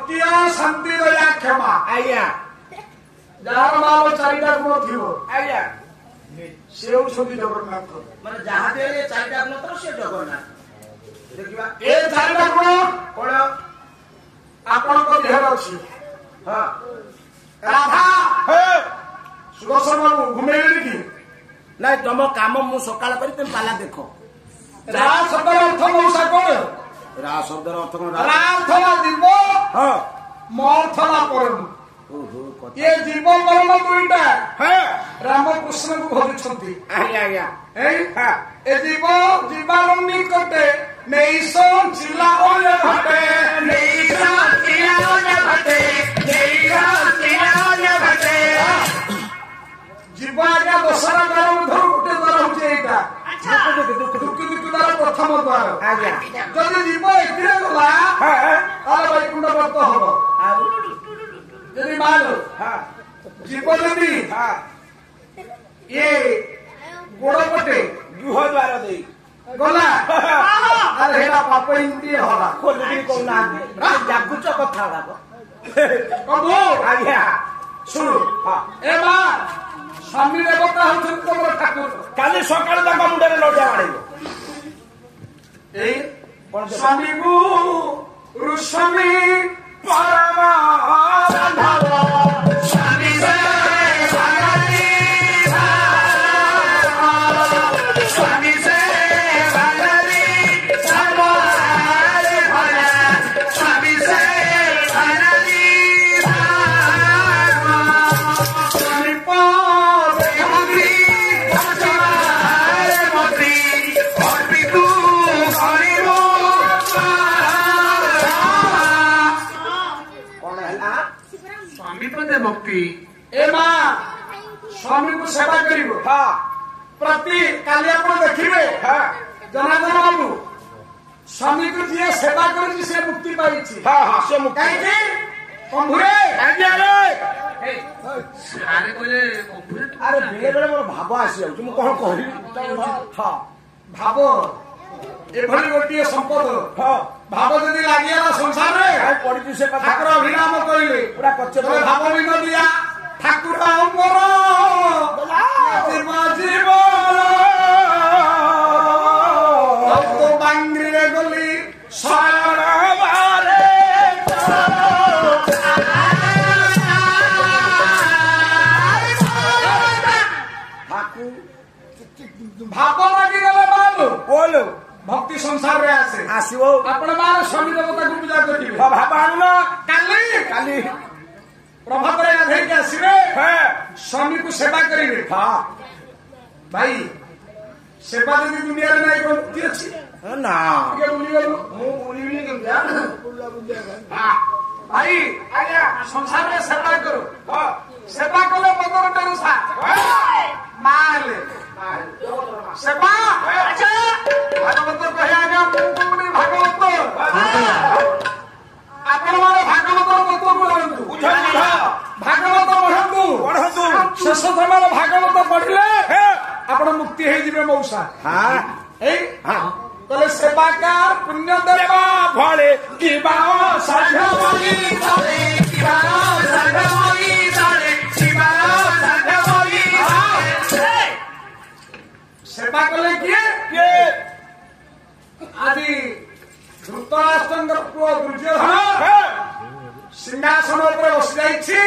सत्य शांति दया क्षमा आज्ञा जार माल चारिटा गुण थिबो आज्ञा से होउछंती जगन्नाथ माने जहा दे चारिटा गुण तो से जगन्नाथ देखिबा ए चारिटा गुण कोन आपण को देहर अछि हां राधा हे सुदर्शन बाबू घुमेली कि नहीं तुम काम मु सकाळ करी तुम पाला देखो रा शब्द अर्थ मौसा कोन रा शब्द अर्थ कोन रा अर्थ ला जीव हां म अर्थ ला परम ओहो कथा ये जीव परम दुईटा हे राम कृष्ण को भजिछंती आज्ञा आज्ञा ए हां ए जीव जीवारण्य कटे नेइसन चिला ओले भटे नेइसन चिला ओले भटे नेइसन चिला ओले भटे जीव आज्ञा दशरा द्वार धर गोटे द्वार होचे एटा दुखी द्वार प्रथम द्वार आज्ञा जदि जीव एथिरे गला हां ताले वैकुंठ व्रत हबो जदि मानो हां जीव जदि हां ये गोड़ पटे गुह द्वार देई गला अरे हेला पाप इंद्रिय होला खोलि कोना जागुच कथा लाग प्रभु आज्ञा सुनो हां ए बा स्वामी देवता होछन तोर ठाकुर काली सकाळ तक मुंडे लड्या मारिबो ए स्वामी गु रुस्वामी परम बांधव स्वामी से बांधवी स्वामी से बांधवी सर्वारे भला स्वामी से बांधवी स्वामी पाद हरि भजनारे मति अर्पितु हरिरो कोन हला स्वामी पदे भक्ति ए मां स्वामी को सेवा करिवो हां प्रति काली आपण देखिबे हां जनार्दन बाबू स्वामी को जे सेवा करछि से मुक्ति पाइछि हां हां से मुक्ति काहे कंभुरे आज्ञा रे सारे कोले कंभुरे अरे बेले बेले मोर भाव आसी जाउ मु कोन कहली हां भाव एभली गोटिए संपद हां भाव जदि लागिला संसार रे काय पडितु से कथा ठाकुर अभिनाम कइले पूरा कच्चे तोरे भाव बिन दिया ठाकुर अमर जीव जीव तो बांग्री रे गली शरण बारे ठाकुर भाव लागी गले बाबू बोलो भक्ति संसार रे आसे आसीबो आपण मार स्वामी देवता को पूजा करिवे भाव आनुना काली काली प्रभात रे आधे के आसीबे हां स्वामी को सेवा करिवे हां भाई सेवा जदि दुनिया रे नहीं मुक्ति अछि ना के बोली गलो मु बोलिबी के जा हां भाई आज्ञा संसार रे सेवा करो हां सेवा कले पदर टरुसा माले सेवा अच्छा भागवत कहे आज्ञा मुनि भागवत आपण मारे भागवत तत्व बोलंतु बुझा बुझा भागवत पढंतु पढंतु शेष समय भागवत पढ़ले आपण मुक्ति हे जिवे मौसा हां ए हां कले सेवाकार पुण्य देवा भले की बाओ साधवली चले की बाओ साधवली चले की बाओ साधवली सेवा कले किए के आदि धृतराष्ट्रंकर पुओ दुर्योधन सिंहासन ऊपर बसि जाइछि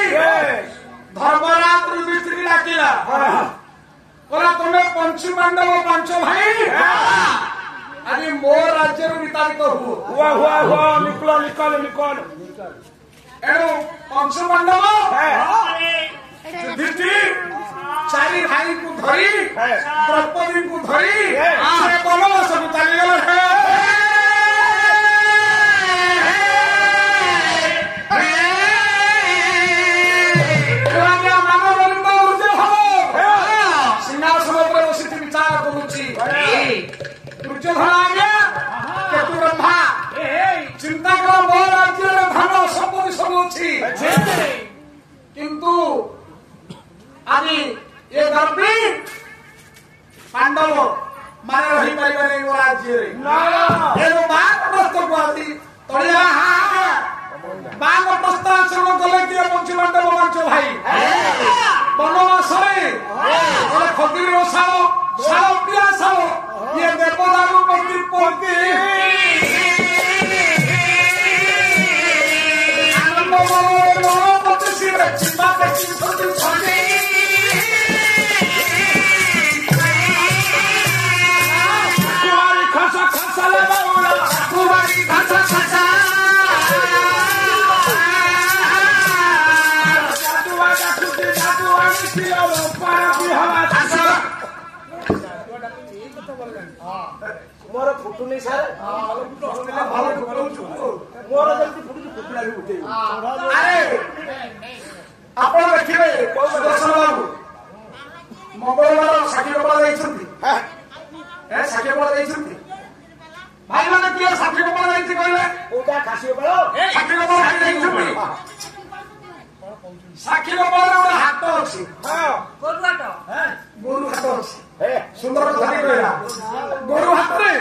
धर्मराज युधिष्ठिर डाकिला कहला तुमे पंचु पांडव पांच भाई अरे मो राज्य विताड़ित हुआ निकलो निकलो निकलो एणु पंचु पांडव युधिष्ठिर चारि भाई को धरी द्रौपदी को धरी से बनवास को चली गले सिंहासन पर बसी विचार करुची दुर्योधन आज्ञा केतु ब्रह्मा चिंता कर मो राज्य धन संपत्ति सब अच्छी किंतु आदि ये गर्भी पांडव माने रही पारे राज्य ଶାଳ ଶାଳ ପିଆ ଶାଳ ଇଏ ଦେବଦାରୁ ପତି ପତି ମୋର ଫୁଟୁନି ସାର୍ ମୋର ଯେମିତି ଫୁଟୁଛି କୁକୁଡ଼ା ବି ଉଠେଇବ। ଆପଣ ଦେଖିବେ ସୁଦର୍ଶନ ବାବୁ ମଙ୍ଗଳବାର ଷାଠିଏ କପଡ଼ା ଦେଇଛନ୍ତି ଷାଠିଏ କପଡ଼ା ଦେଇଛନ୍ତି ଭାଇମାନେ କିଏ ଷାଠିଏ କପଡ଼ା ଦେଇଛି କହିଲେ କୋଉଟା ଖାସିବ ବେଳ ଷାଠିଏ କପଡ଼ା ଦେଇଛନ୍ତି ଷାଠିଏ କପଡ଼ାରେ ଗୋଟେ ହାତ ଅଛି ଗୋରୁ ହାତ ଅଛି ସୁନ୍ଦର କଥା କହିଲା ଗୋରୁ ହାତରେ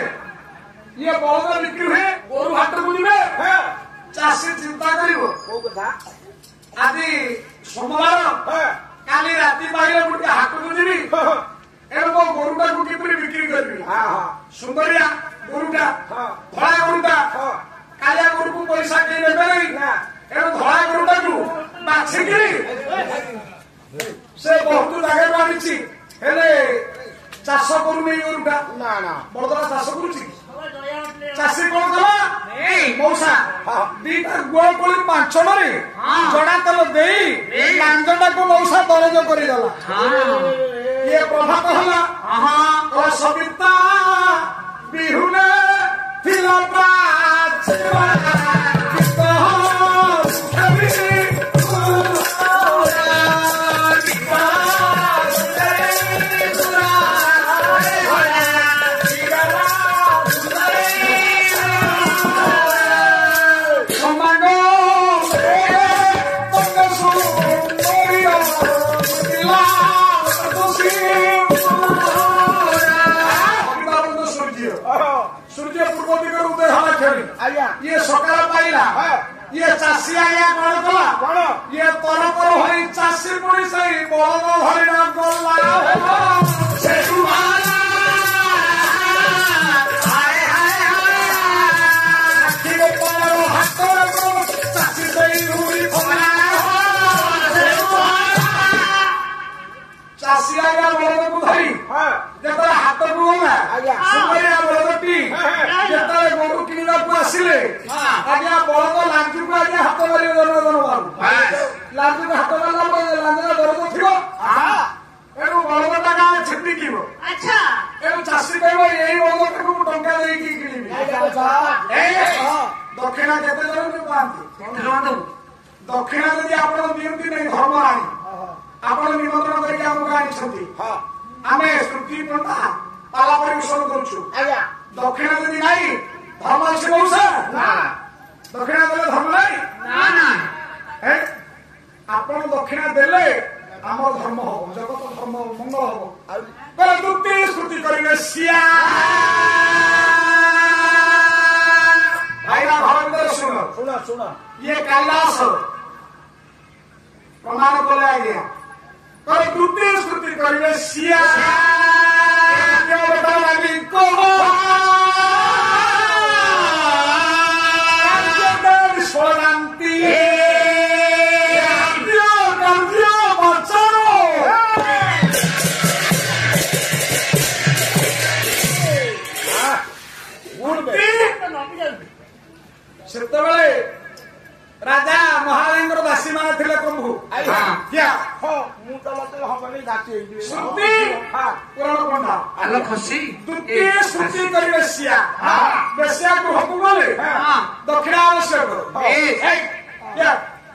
ଇଏ ବଳଦ ବିକ୍ରି ହୁଏ ଗୋରୁ ହାଟକୁ ଯିବେ ଚାଷୀ ଚିନ୍ତା କରିବ କୋଉ କଥା ଆଜି ସୋମବାର କାଲି ରାତି ପାଇଲେ ମୁଁ ଟିକେ ହାଟକୁ ଯିବି ଏବେ ମୋ ଗୋରୁଟାକୁ କିପରି ବିକ୍ରି କରିବି ସୁନ୍ଦରିଆ ଗୋରୁଟା ଧଳା ଗୋରୁଟା କାଳିଆ ଗୋରୁକୁ ପଇସା କେହି ନେବେ ନାହିଁ ଏବେ ଧଳା ଗୋରୁଟାକୁ ବାଛିକିରି ସେ ବହୁତ ଜାଗାରୁ ଆଣିଛି ହେଲେ ଚାଷ କରୁନି ଗୋରୁଟା ନା ନା ବଳଦଟା ଚାଷ କରୁଛି ଚାଷୀ କଣ କଲା ମଉସା ଦିଟା ଗୁଆ କୋଳି 5 ଟଙ୍କାରେ ଜଣା ତେଲ ଦେଇ ଲାଞ୍ଜଟାକୁ ମଉସା ଦରଜ କରିଦେଲା ଇଏ ପ୍ରଭାତ ହେଲା ସବିତା ବିହୁନେ ଥିଲା ये सकाल पाइला ये चाषी आया कौन कला ये तर पर हरी चाषी पुणी से बलद हरिण गला चाषी आया बलद को धरी जो हाथ को गला सुमरिया बलदटी जो गोरु किणा को आसिले आज्ञा बलद लांजू को आज्ञा हाथ मारे लांजू को हाथ मारला लांजू दरद थी एणु बलद टाका छिटिकिब एणु चाषी कह यही बलद को टंका देकी किणिबी दक्षिणा केते जन पाती दक्षिणा यदि आप दिखती नहीं धर्म आनी आप निमंत्रण करके आमको आनी आम श्रुति पंथा पाला परिवेशन करुचु दक्षिणा यदि नहीं धर्म अच्छे मौसा दक्षिणा देले धर्म नहीं आपण दक्षिणा देले आम धर्म हम जगत धर्म मंगल हम दुति श्रुति करेंगे सिया भाई घर भर सुन सुन सुन ये कैलाश प्रमाण कले आज्ञा कर दुति श्रुति करेंगे सिया शांति सेतबेले राजा महाराज दासी मान थे प्रभु श्रुति पुराण पंडा द्वितीय श्रुति कर बेसिया बेसिया को हकु गले दक्षिणा आवश्यक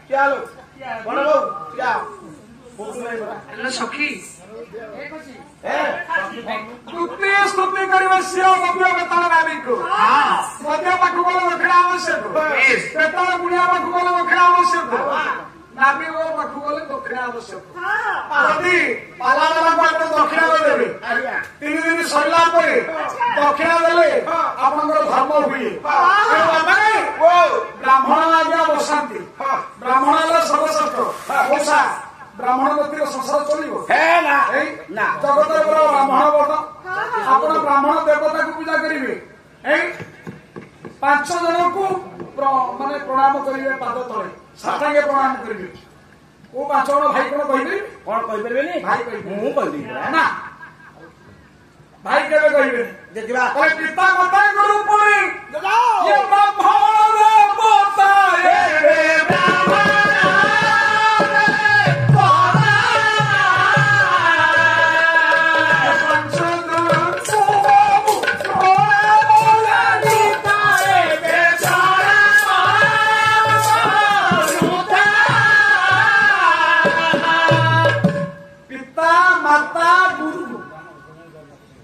क्या लो बड़ लो क्या सखी द्वितीय स्तुति करवे सिया मध्य बेताल नामी को मध्य पाखु गले दक्षिणा आवश्यक बेताल गुणिया पाखु गले दक्षिणा आवश्यक नामी वो पाखु गले दक्षिणा आवश्यक यदि पाला वाला को आप दक्षिणा देबे 3 दिन सरिला परे दक्षिणा देले आपनकर धर्म हुई ब्राह्मण आज्ञा बसांती ब्राह्मण सर्वश्रेष्ठ ओषा ବ୍ରାହ୍ମଣ ବ୍ୟକ୍ତିର ସଂସାର ଚଳିବ ଏଇ ନା ଜଗତରେ ବଡ଼ ବ୍ରାହ୍ମଣ ବଟ ଆପଣ ବ୍ରାହ୍ମଣ ଦେବତାକୁ ପୂଜା କରିବେ ଏଇ 5 ଜଣଙ୍କୁ ମାନେ ପ୍ରଣାମ କରିବେ ପାଦ ତଳେ ସାଷ୍ଟାଙ୍ଗେ ପ୍ରଣାମ କରିବେ କୋଉ 5 ଜଣ ଭାଇ କଣ କହିବେ କଣ କହିପାରିବେନି ଭାଇ କହିବେ ମୁଁ କହିଦେବି ନା ଭାଇ କେବେ କହିବେନି ଦେଖିବା ପିତା ମାତା ଗୁରୁ ପୁଣି ଇଏ ବ୍ରାହ୍ମଣ ଦେବତା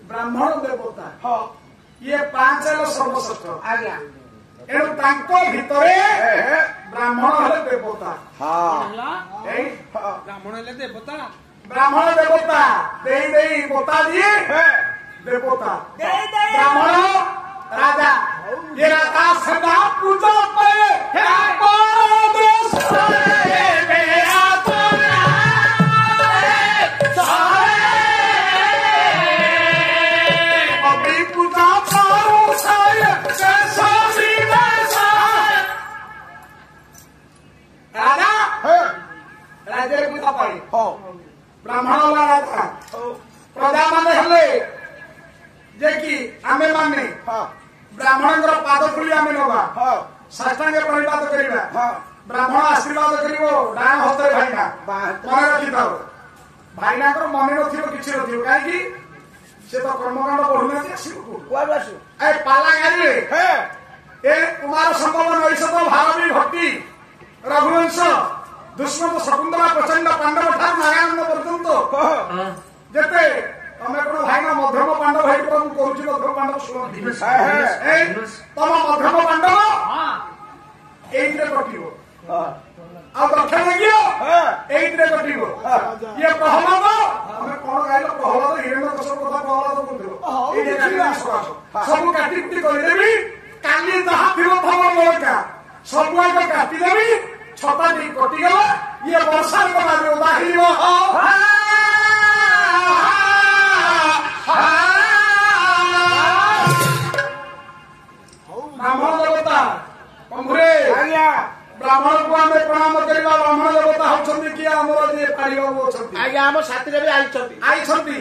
ବ୍ରାହ୍ମଣ ଦେବତା ଇଏ 5 ହେଲେ ସର୍ବଶ୍ରେଷ୍ଠ ଆଜ୍ଞା ଏଣୁ ତାଙ୍କ ଭିତରେ ବ୍ରାହ୍ମଣ ହେଲେ ଦେବତା ବ୍ରାହ୍ମଣ ହେଲେ ଦେବତା ବ୍ରାହ୍ମଣ ଦେବତା ଦେଇ ବୋତା ଦିଏ ଦେବତା ବ୍ରାହ୍ମଣ ରାଜା ଇଏ ରାଜା ସେବା ପୂଜା ପାଏ ରାଜ୍ୟରେ ପୂଜା ପାଏ ବ୍ରାହ୍ମଣ ହେଲା ରାଜା ପ୍ରଜା ମାନେ ହେଲେ ଯେ କି ଆମେ ମାନେ ବ୍ରାହ୍ମଣଙ୍କର ପାଦ ଖୋଲି ଆମେ ନବା ସାଷ୍ଟାଙ୍ଗେ ପ୍ରଣିପାତ କରିବା ବ୍ରାହ୍ମଣ ଆଶୀର୍ବାଦ କରିବ ଡାହାଣ ହସ୍ତରେ ଭାଇନା ମନେ ରଖିଥାଉ ଭାଇନାଙ୍କର ମନେ ନଥିବ କିଛି ନଥିବ କାହିଁକି ସେ ତ କର୍ମକାଣ୍ଡ ବଢୁନାହାନ୍ତି ଆସିବ କୁଆଡୁ ଆସିବ ଏ ପାଲା ଗାଡ଼ିରେ ଏ କୁମାର ସମ୍ଭବ ନୈଷଧ ଭାରବୀ ଭକ୍ତି ରଘୁବଂଶ ଦୁଷ୍ମନ୍ତ ଶକୁନ୍ତଳା ପ୍ରଚଣ୍ଡ ପାଣ୍ଡବ ଠାରୁ ନାରାୟଣ ପର୍ଯ୍ୟନ୍ତ ଯେତେ ତମେ କଣ ଭାଇନା ମଧ୍ୟମ ପାଣ୍ଡବ ହେଇଥିବ ମୁଁ କହୁଛି ମଧ୍ୟମ ପାଣ୍ଡବ ଶୁଣନ୍ତି ତମ ମଧ୍ୟମ ପାଣ୍ଡବ ଏଇଥିରେ କଟିବ ଆଉ ଦକ୍ଷ ଲାଗିବ ଏଇଥିରେ କଟିବ ଇଏ ପ୍ରହ୍ଲାଦ ତମେ କଣ ଗାଇଲ ପ୍ରହ୍ଲାଦ ହିରଣ୍ୟ କଶ୍ୟପ କଥା ପ୍ରହ୍ଲାଦ କହୁଥିବ ସବୁ କାଟି କୁଟି କରିଦେବି କାଲି ଯାହା ଥିବ ଥବ ମଳକା ସବୁଆଗ କାଟିଦେବି ଛତା ଟିକେ କଟିଗଲା ଇଏ ବର୍ଷାର କଲାରେ ବାହାରିବ ବ୍ରାହ୍ମଣ ଦେବତା କମ୍ଭୁରେ ବ୍ରାହ୍ମଣକୁ ଆମେ ପ୍ରଣାମ କରିବା ବ୍ରାହ୍ମଣ ଦେବତା ହଉଛନ୍ତି କିଏ ଆମର ଯିଏ ପାଳିବାବୁ ଅଛନ୍ତି ଆଜ୍ଞା ଆମ ସାଥିରେ ବି ଆଇଛନ୍ତି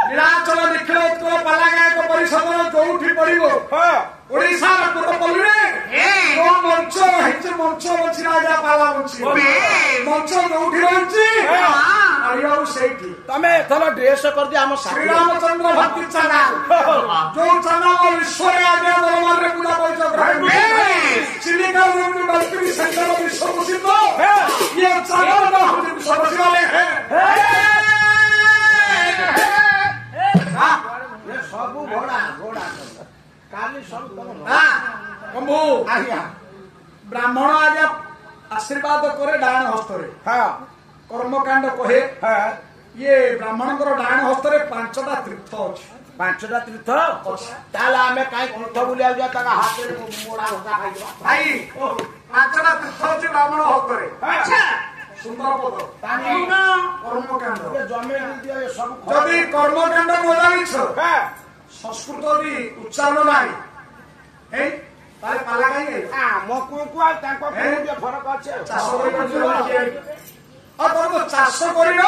ନୀଳାଚଳ ନିଖିଳ ଉତ୍କଳ ପାଲା ଗାୟକ ପରିଷଦର ଯୋଉଠି ପଡିବ ଓଡ଼ିଶାର ପୂର୍ବପଲ୍ଲୀରେ ଯୋଉ ମଞ୍ଚ ରହିଛି ମଞ୍ଚ ଅଛି ରାଜା ପାଲା ବଞ୍ଚିବ ମଞ୍ଚ ଯୋଉଠି ରହିଛି ପାଳିବାବୁ ସେଇଠି ତମେ ଏଥର ଡ୍ରେସ କରିଦିଅ ଆମ ଶ୍ରୀରାମଚନ୍ଦ୍ର ଭକ୍ତି ଚ୍ୟାନେଲ ଯୋଉ ଚ୍ୟାନେଲ ବିଶ୍ୱରେ ଆଜ୍ଞା ଦରବାରରେ ପୂଜା ପରିଚୟ ଚିଲିକା ବାଲ୍ଟିକି ସେଣ୍ଟର ବିଶ୍ୱ ପ୍ରସିଦ୍ଧ ଇଏ ଚ୍ୟାନେଲ ହଉଛି ବିଶ୍ୱ ପ୍ରସିଦ୍ଧ ସବୁ ଘୋଡା କାଲି ସବୁ କମ୍ଭୁ ବ୍ରାହ୍ମଣ ଆଜ୍ଞା ଆଶୀର୍ବାଦ କରେ ଡାହାଣ ହସ୍ତରେ କର୍ମକାଣ୍ଡ କହେ ଇଏ ବ୍ରାହ୍ମଣଙ୍କର ଡାହାଣ ହସ୍ତରେ 5ଟା ତୀର୍ଥ ଅଛି 5ଟା ତୀର୍ଥ ତାହେଲେ ଆମେ କାହିଁ ତୀର୍ଥ ବୁଲିବାକୁ ଯିବା ତାଙ୍କ ହାତରେ ମୋଡା ଭଜା ଖାଇଯିବା ଭାଇ 5ଟା ତୀର୍ଥ ଅଛି ବ୍ରାହ୍ମଣ ହସ୍ତରେ ସୁନ୍ଦର ପଦ କର୍ମକାଣ୍ଡ ଜମି ସବୁ ଯଦି କର୍ମକାଣ୍ଡ ନ ଜାଣିଛ ସଂସ୍କୃତ ବି ଉଚ୍ଚାରଣ ନାହିଁ ତାହେଲେ ପାଲା କାହିଁକି ମୋ କୁକୁ ଆଉ ତାଙ୍କ ଫରକ ଅଛି ଚାଷ ତମେ ତ ଚାଷ କରିନ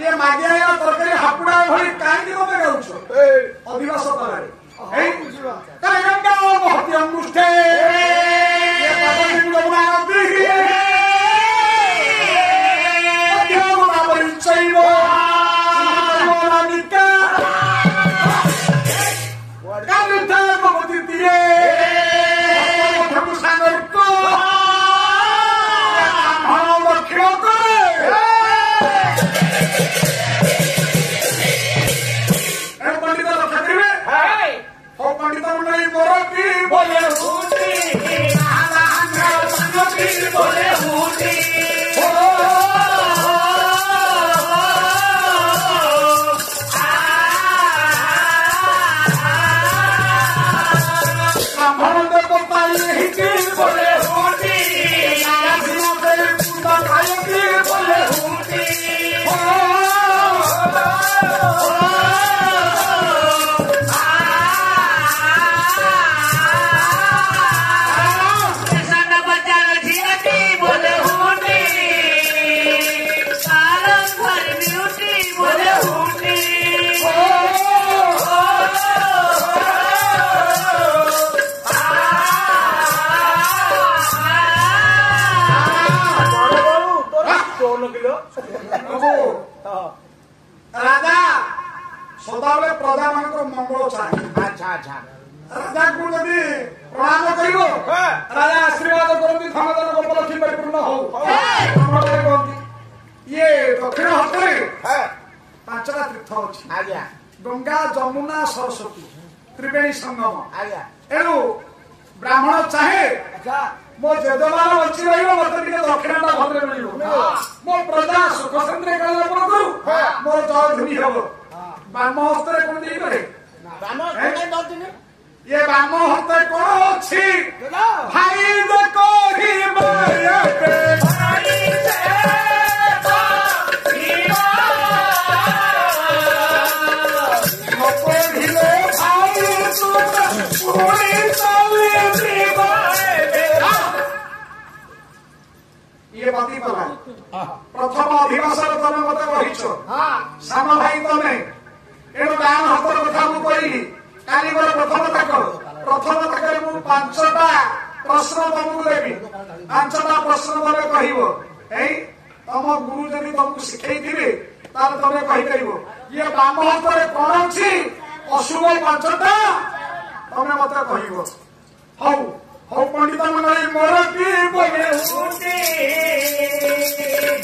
ଇଏ ମାଗିଆ ତରକାରୀ ହାପୁଡା ଭଳି କାହିଁକି ତମେ ଗାଉଛ ଅଧିବାସ ପାଲାରେ ମହତି ଅଙ୍ଗୁଷ୍ଠେ राजा सदाबले प्रजा मान मंगल चाहे। अच्छा अच्छा राजा को जदि प्रणाम करिवो राजा आशीर्वाद करती धन धन गोपलक्ष्मी परिपूर्ण हो ये दक्षिण हस्ते पांचटा तीर्थ अच्छी आज्ञा गंगा जमुना सरस्वती त्रिवेणी संगम आज्ञा एणु ब्राह्मण चाहे मो जजमान बची रही मत दक्षिणा भद्रे मिल मो प्रजा सुख शांति कल्याण करू मोर जय धुनी हम बाम हस्ते कौन दी करे ये बाम हस्ते कौन अच्छी भाई देखो ही माया पे भाई ये बाती पर प्रथम अधिवासन तमे मत कहिछ साम भाई तमे एनु गान हतर कथा मु कहिली काली गोर प्रथम तक मु पांचटा प्रश्न तुमको देबी पांचटा प्रश्न तमे कहिबो एई तम गुरु जदि तुमको सिखै दिबे तार तमे कहि करिवो ये बाम हतरे कोन अछि अशुभ पांचटा तमे मत कहिबो हौ हौ पंडित मंडली मोर की बोले हुटी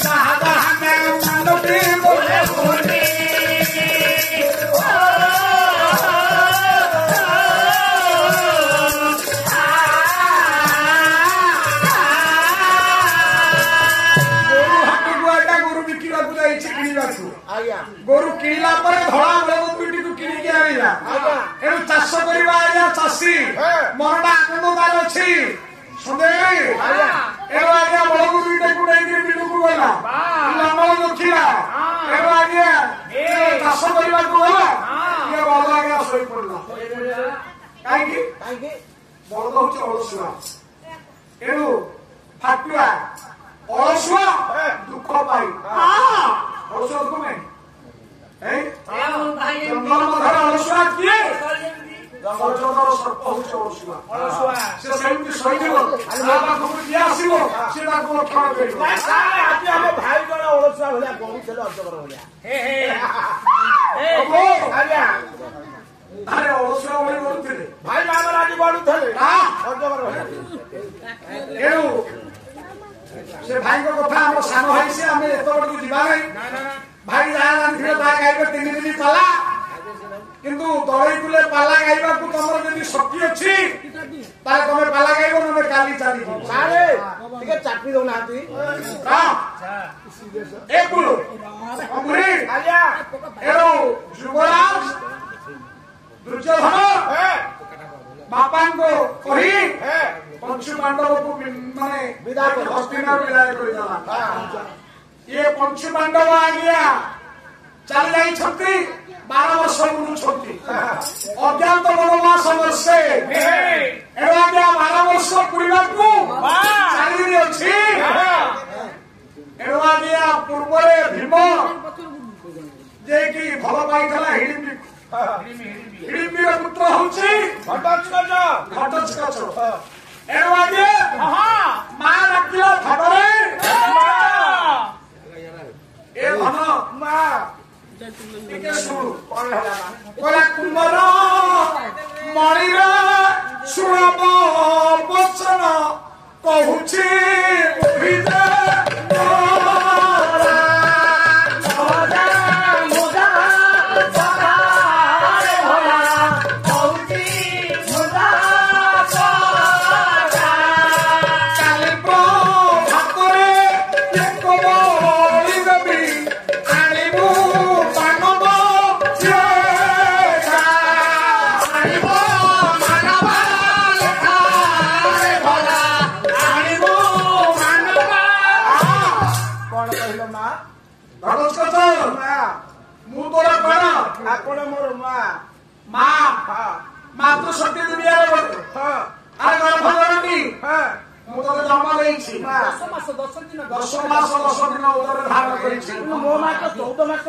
दादा में मनती बोले हुटी गोरु किणला पर धड़ा बेलू पीटी को किणी के आइला एनु चाष करबा आइला चासी मनटा आनंद तार अछि सुंदरी एनु आज्ञा बळगु दुईटा को नेकी बिलु को गला लमल नथिला एनु आज्ञा चाष करबा को गला ये बाबा आज्ञा सोई पड़ला काई की बळद होछ अलसुआ एनु फाटुआ अलसुआ दुख पाई अलसुआ को में जंगल मधर अलसुआ किए जंगल सर्प होछ अलसुआ से सेमति सहिदिबो आला को दिया आसीबो सेटा को रक्षा करिबो आज हम भाई जण अलसुआ भलिया कहूछले अजगर भलिया हे आज्ञा अरे अलसुआ भली बोलुथिले भाई मामर आज बडुथले अजगर भलिया एउ से भाई को कथा हम सानो भाई से हमें एतो बडू दिबा नहीं भाई जहाँ जानते ता गाइबे 3 दिन पाला किंतु दळई कुले पाला गाइबा को तमर जदी शक्ति अछि ता तमे पाला गाइबो न काली चाली सारे ठीक चापी दो नाती हां एक कुलो अमरी आज्ञा एरो जुगराज दुर्योधन बापान को कही पंचु पांडव को माने विदा कर हस्तिनापुर विदाय कर जाला ये पंचु पांडव आ गया चल जाई छत्री 12 वर्ष गुरु छत्री अज्ञात वनवास वर्षे एवा गया 12 वर्ष पुरीला को चाली रे अछि एवा गया पूर्व रे भीम जे की भल पाइथला हिडिम्बी रे पुत्र होछि घटस्कच एवा गया मां रखिला भगरे ए धन मा के सुनु कोला कुंभर मणिर सुणब वचन कहूछि बुझे मात्र शक्ति दुनिया अरे गर्भधारणी मुझे जन्म देछि 10 मास 10 दिन उदर धारण करिछि मो मा तो 14 मास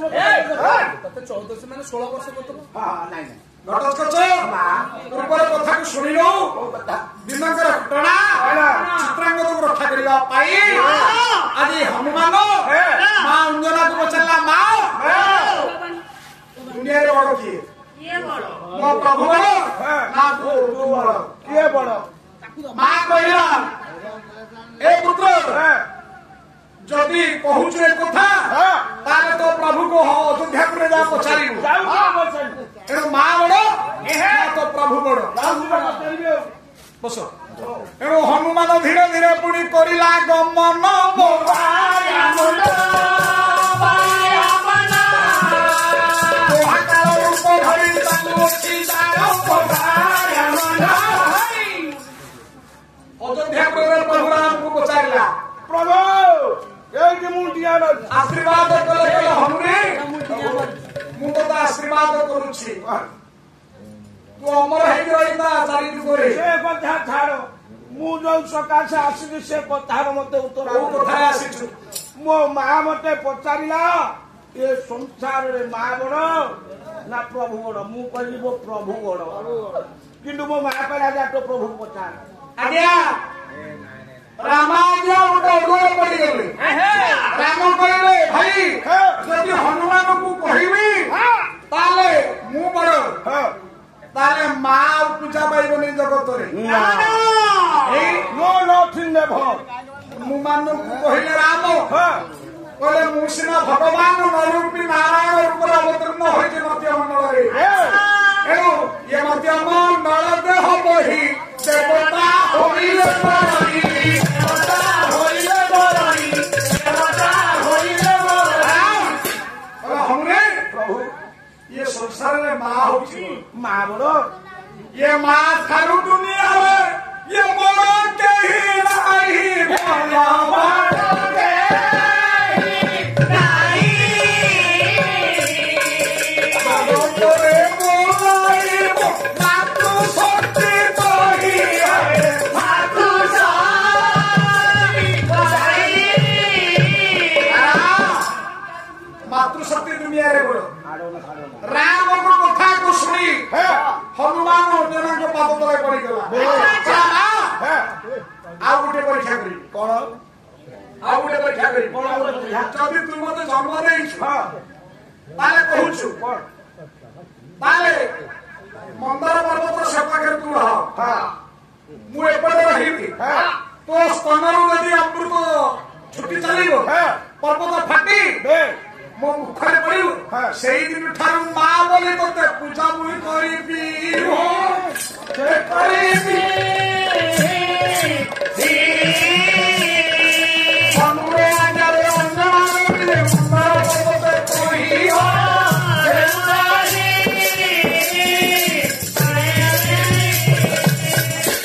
तते 14 माने 16 वर्ष करतबो हां नाही घटस्कच ऊपर कथा को सुनिलो दिनकर घटना चित्रांगद को रक्षा करिवा पाई ଆଜି ହନୁମାନ ମା ଅଞ୍ଜନାକୁ ପଚାରିଲା ମା ଦୁନିଆରେ ବଡ କିଏ? ମୋ ପ୍ରଭୁ ବଡ ନା ତୁ ବଡ? କିଏ ବଡ? ମା କହିଲା ଏ ପୁତ୍ର ଯଦି କହୁଛୁ ଏ କଥା ତାହେଲେ ତୋ ପ୍ରଭୁକୁ ଅଯୋଧ୍ୟାକୁ ଯା ପଚାରିବୁ। ତେଣୁ ମା ବଡ ନା ତୋ ପ୍ରଭୁ ବଡ? ବସ। ତେଣୁ ହନୁମାନ ଧୀରେ ଧୀରେ ପୁଣି କରିଲା ଗମନ ଅଯୋଧ୍ୟାପୁରରେ ପ୍ରଭୁ ରାମକୁ ପଚାରିଲା ପ୍ରଭୁ ଏଇଠି ମୁଁ ଠିଆ ଆଶୀର୍ବାଦ କଲେ ହନୁରେ ମୁଁ ତ ଆଶୀର୍ବାଦ କରୁଛି ତୁ ଅମର ହେଇକି ରହିଥା ଚାରି ଯୁଗରେ। ସେ କଥା ଛାଡ ମୁଁ ଯୋଉ ସକାଶେ ଆସିଲି ସେ କଥାର ମତେ ଉତ୍ତର କଥାରେ ଆସିଛୁ। ମୋ ମା ମତେ ପଚାରିଲା ଏ ସଂସାରରେ ମା ବଡ ନା ପ୍ରଭୁ ବଡ? ମୁଁ କହିଲି ମୋ ପ୍ରଭୁ ବଡ। କିନ୍ତୁ ମୋ ମା କହିଲା ଯା ତୋ ପ୍ରଭୁ ପଚାର। ଆଜ୍ଞା ରାମ ଆଜ୍ଞା ଗୋଟେ ଅଡୁଆରେ ପଡିଗଲେ। ରାମ କହିଲେ ଭାଇ ଯଦି ହନୁମାନଙ୍କୁ କହିବି ତାହେଲେ ମୁଁ ବଡ ତାହେଲେ ମା ଆଉ ପୂଜା ପାଇବନି ଜଗତରେ। ମୁଁ ମାନଙ୍କୁ କହିଲେ ରାମ କହିଲେ ମୁଁ ସିନା ଭଗବାନ ନରୂପୀ ନାରାୟଣ ରୂପରେ ଅବତୀର୍ଣ୍ଣ ହୋଇଛି ମଧ୍ୟ ମଣ୍ଡଳରେ। ଏଣୁ ଇଏ ମଧ୍ୟ ମଣ୍ଡଳ ଦେହ ବହି ଦେବତା ହୋଇଲେ ହମରେ ପ୍ରଭୁ ଇଏ ସଂସାରରେ ମା ହଉଛି ମା ବଡ। ଇଏ ମା ଠାରୁ ଦୁନିଆରେ ଇଏ ବଡ କେହି ନାହିଁ ମାତୃଶକ୍ତି ଦୁନିଆରେ ବଡ। ରାମଙ୍କ କଥାକୁ ଶୁଣି ହନୁମାନ ଅର୍ଜୁନଙ୍କ ପାଦ ତଳେ ପଡିଗଲା। ଆଉ ଗୋଟେ ପରୀକ୍ଷା କରିବି। କଣ? ଆଉ ଗୋଟେ ପରୀକ୍ଷା କରିବି। ଯଦି ତୁ ମତେ ଜନ୍ମ ଦେଇଛୁ ତାହେଲେ କହୁଛୁ ତାହେଲେ ମନ୍ଦାର ପର୍ବତ ସେପାଖରେ ତୁ ରହ ମୁଁ ଏପଟେ ରହିବି। ତୋ ସ୍ତନରୁ ଯଦି ଅମୃତ ଛୁଟି ଚାଲିବ ପର୍ବତ ଫାଟି ମୋ ମୁଖରେ ପଡିବ ସେଇଦିନ ଠାରୁ ମା ବୋଲି ତୋତେ ପୂଜା ମୁଇଁ କରିବି।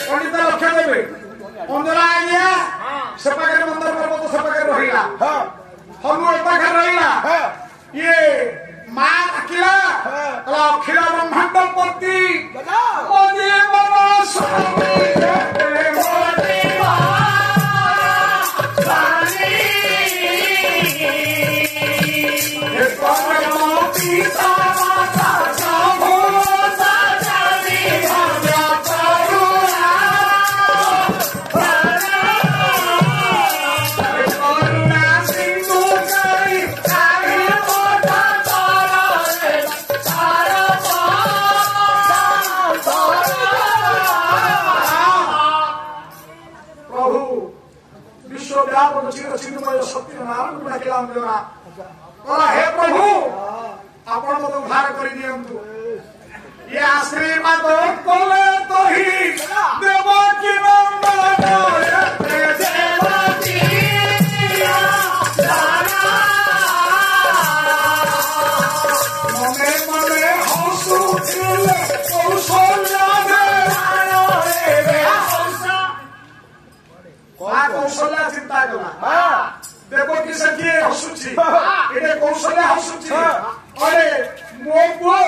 ପଣ୍ଡିତ ଲକ୍ଷ୍ୟ ଦେବେ ଅଞ୍ଜନା ଆଜ୍ଞା ସେ ପାଖରେ ମନ୍ଦାର ପର୍ବତ ସେ ପାଖରେ ରହିଲା ହନୁ ଏ ପାଖରେ ରହିଲା। ଇଏ ମା ଡାକିଲା ଅଖିଳ ବ୍ରହ୍ମାଣ୍ଡ ପତି हे प्रभु आपण मत उद्धार कर दियंतु। ये आशीर्वाद कले तो ही देवकी नंदन देवकी मने मने हसुथिले कौशल्या कौशल्या चिंता कला देवकी से किए हसुची एटे कौशल्या हसुची अरे मो पुओ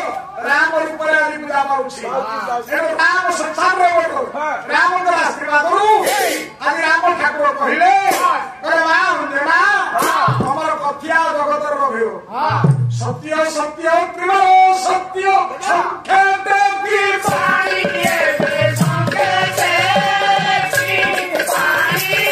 राम रूपरे आदि पूजा पाउची राम संसार रे बडो राम को आशीर्वाद करू आज राम ठाकुर कहिले अरे मां देना हमर कथिया जगतर रहियो सत्य सत्य प्रिय सत्य संकेत की पानी के संकेत की पानी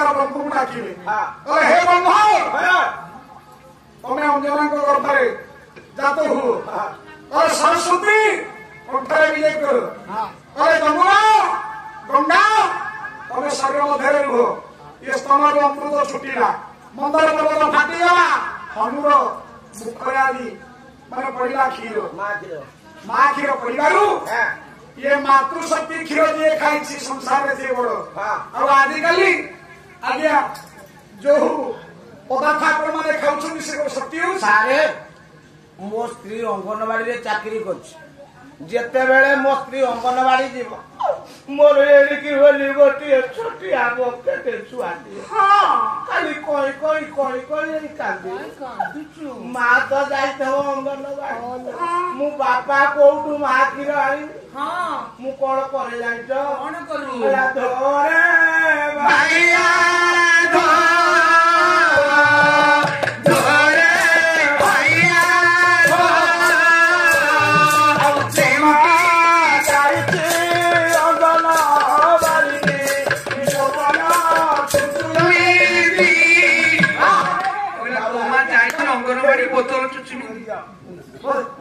प्रकार ब्रह्म डाकिले हे ब्रह्म तुम्हें अंजना गर्भे जात हो सरस्वती कंठे विजय कर जमुना गंगा तुम्हें शरीर मध्य रुह ये स्तन अमृत छुटिला मंदर पर्वत फाटीगला हनुर मुखरे आदि मैंने पड़ा क्षीर माँ क्षीर पड़ू ये मातृशक्ति क्षीर जी खाई संसार से बड़ आजिकल आज्ञा जो पदार्थ आपण मैंने खाऊ से शक्ति सारे मो स्त्री अंगनवाड़ी चाकरी करते बेले मो स्त्री अंगनवाड़ी जीव मोर एड़िकी बोली गोटे छोटिया बकेटे छुआटी खाली कई कई कई कई कांदी माँ तो जाइथो अंगनवाड़ी मु बापा कोठू माँ क्षीर आनी मु कौन करे जाइछ धोरे भाइया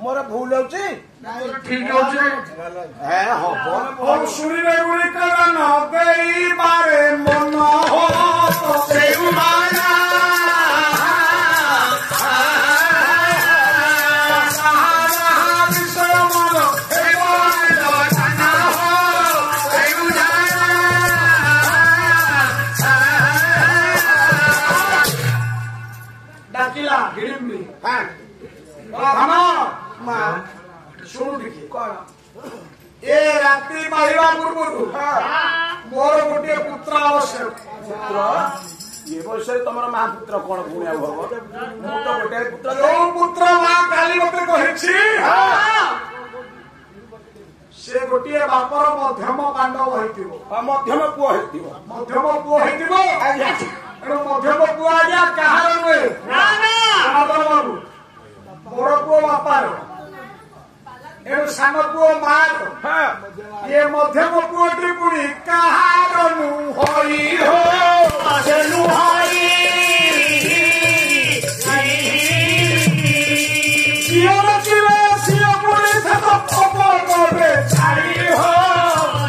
मोर भूल होची ठीक होची ए हबो और सुरीरे गुड़ी कला न गई बारे मन हो तो से उमारा सहारा विषय मन हे बोलो तना हो से उजारा डाकिला हिडिंबी हां शुरू देखिए कौन ए रात्रि मारिबा पूर्व मोर गोटे पुत्र आवश्यक पुत्र ये वर्ष तुम महापुत्र कौन पुण्य भव मु तो गोटे पुत्र जो पुत्र माँ काली मते कहिछि से गोटे बापर मध्यम पांडव होइतिबो मध्यम पुओ हेतिबो मध्यम पुओ हेतिबो एणु मध्यम पुओ आज्ञा कहार नुहे ना बाबू बड़ पुओ बापार एणु सान पुओ मार ये मध्यम पुओटी पुणी कहार नुहई हो से नुहई सियर चिरे सिय पुणी थक पपरे छाई हो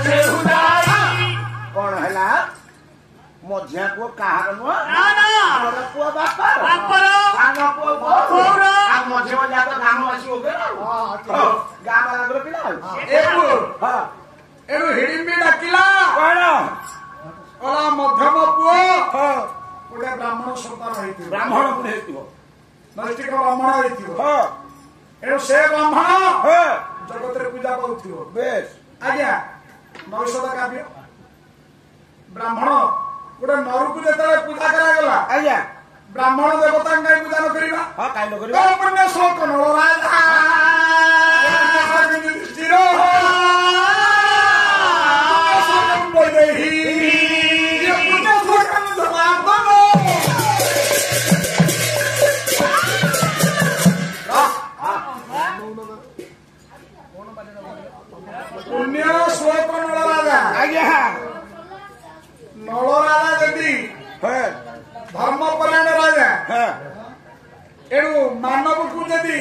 से हुदाई कौन हैला मझिया पुओ कहार नुह बड़ पुओ बापार सान पुओ बोर आ मझिया जात गाम आसी ओबे गाम लागरो पिला एणु हिडिंबी डाकिला कौन ओला मध्यम पुओ गोटे ब्राह्मण सन्तान होइतिबो ब्राह्मण पुणे हेतिबो नैष्ठिक ब्राह्मण होइतिबो एणु से ब्राह्मण जगत रे पूजा करुथिबो बेश आज्ञा नौषध काव्य ब्राह्मण गोटे नरकू जेतले पूजा करागला आज्ञा ब्राह्मण देवता कहीं पूजा न करिबा हां काई न करिबा पुण्य श्लोक नल राजा युधिष्ठिर पुण्य श्लोक जवाब पुण्य श्लोक नल राजा आज्ञा नल राजा यदि धर्मपरायण राजा एणु मानव को यदि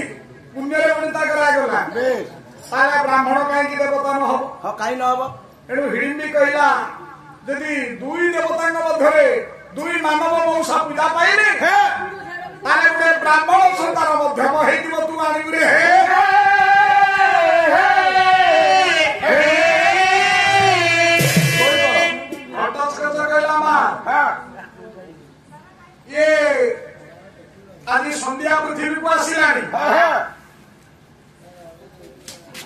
पुण्य गणिता करागला तारा ब्राह्मण कहीं देवता न हम हाँ कहीं न हम एणु हिडिंबी कहला यदि दुई देवता मध्य दुई मानव मौसा पूजा पाइले ताले गोटे ब्राह्मण संतान मध्यम हेतिबो तू आनिबे ये आज संध्या पृथ्वी को आसिलानी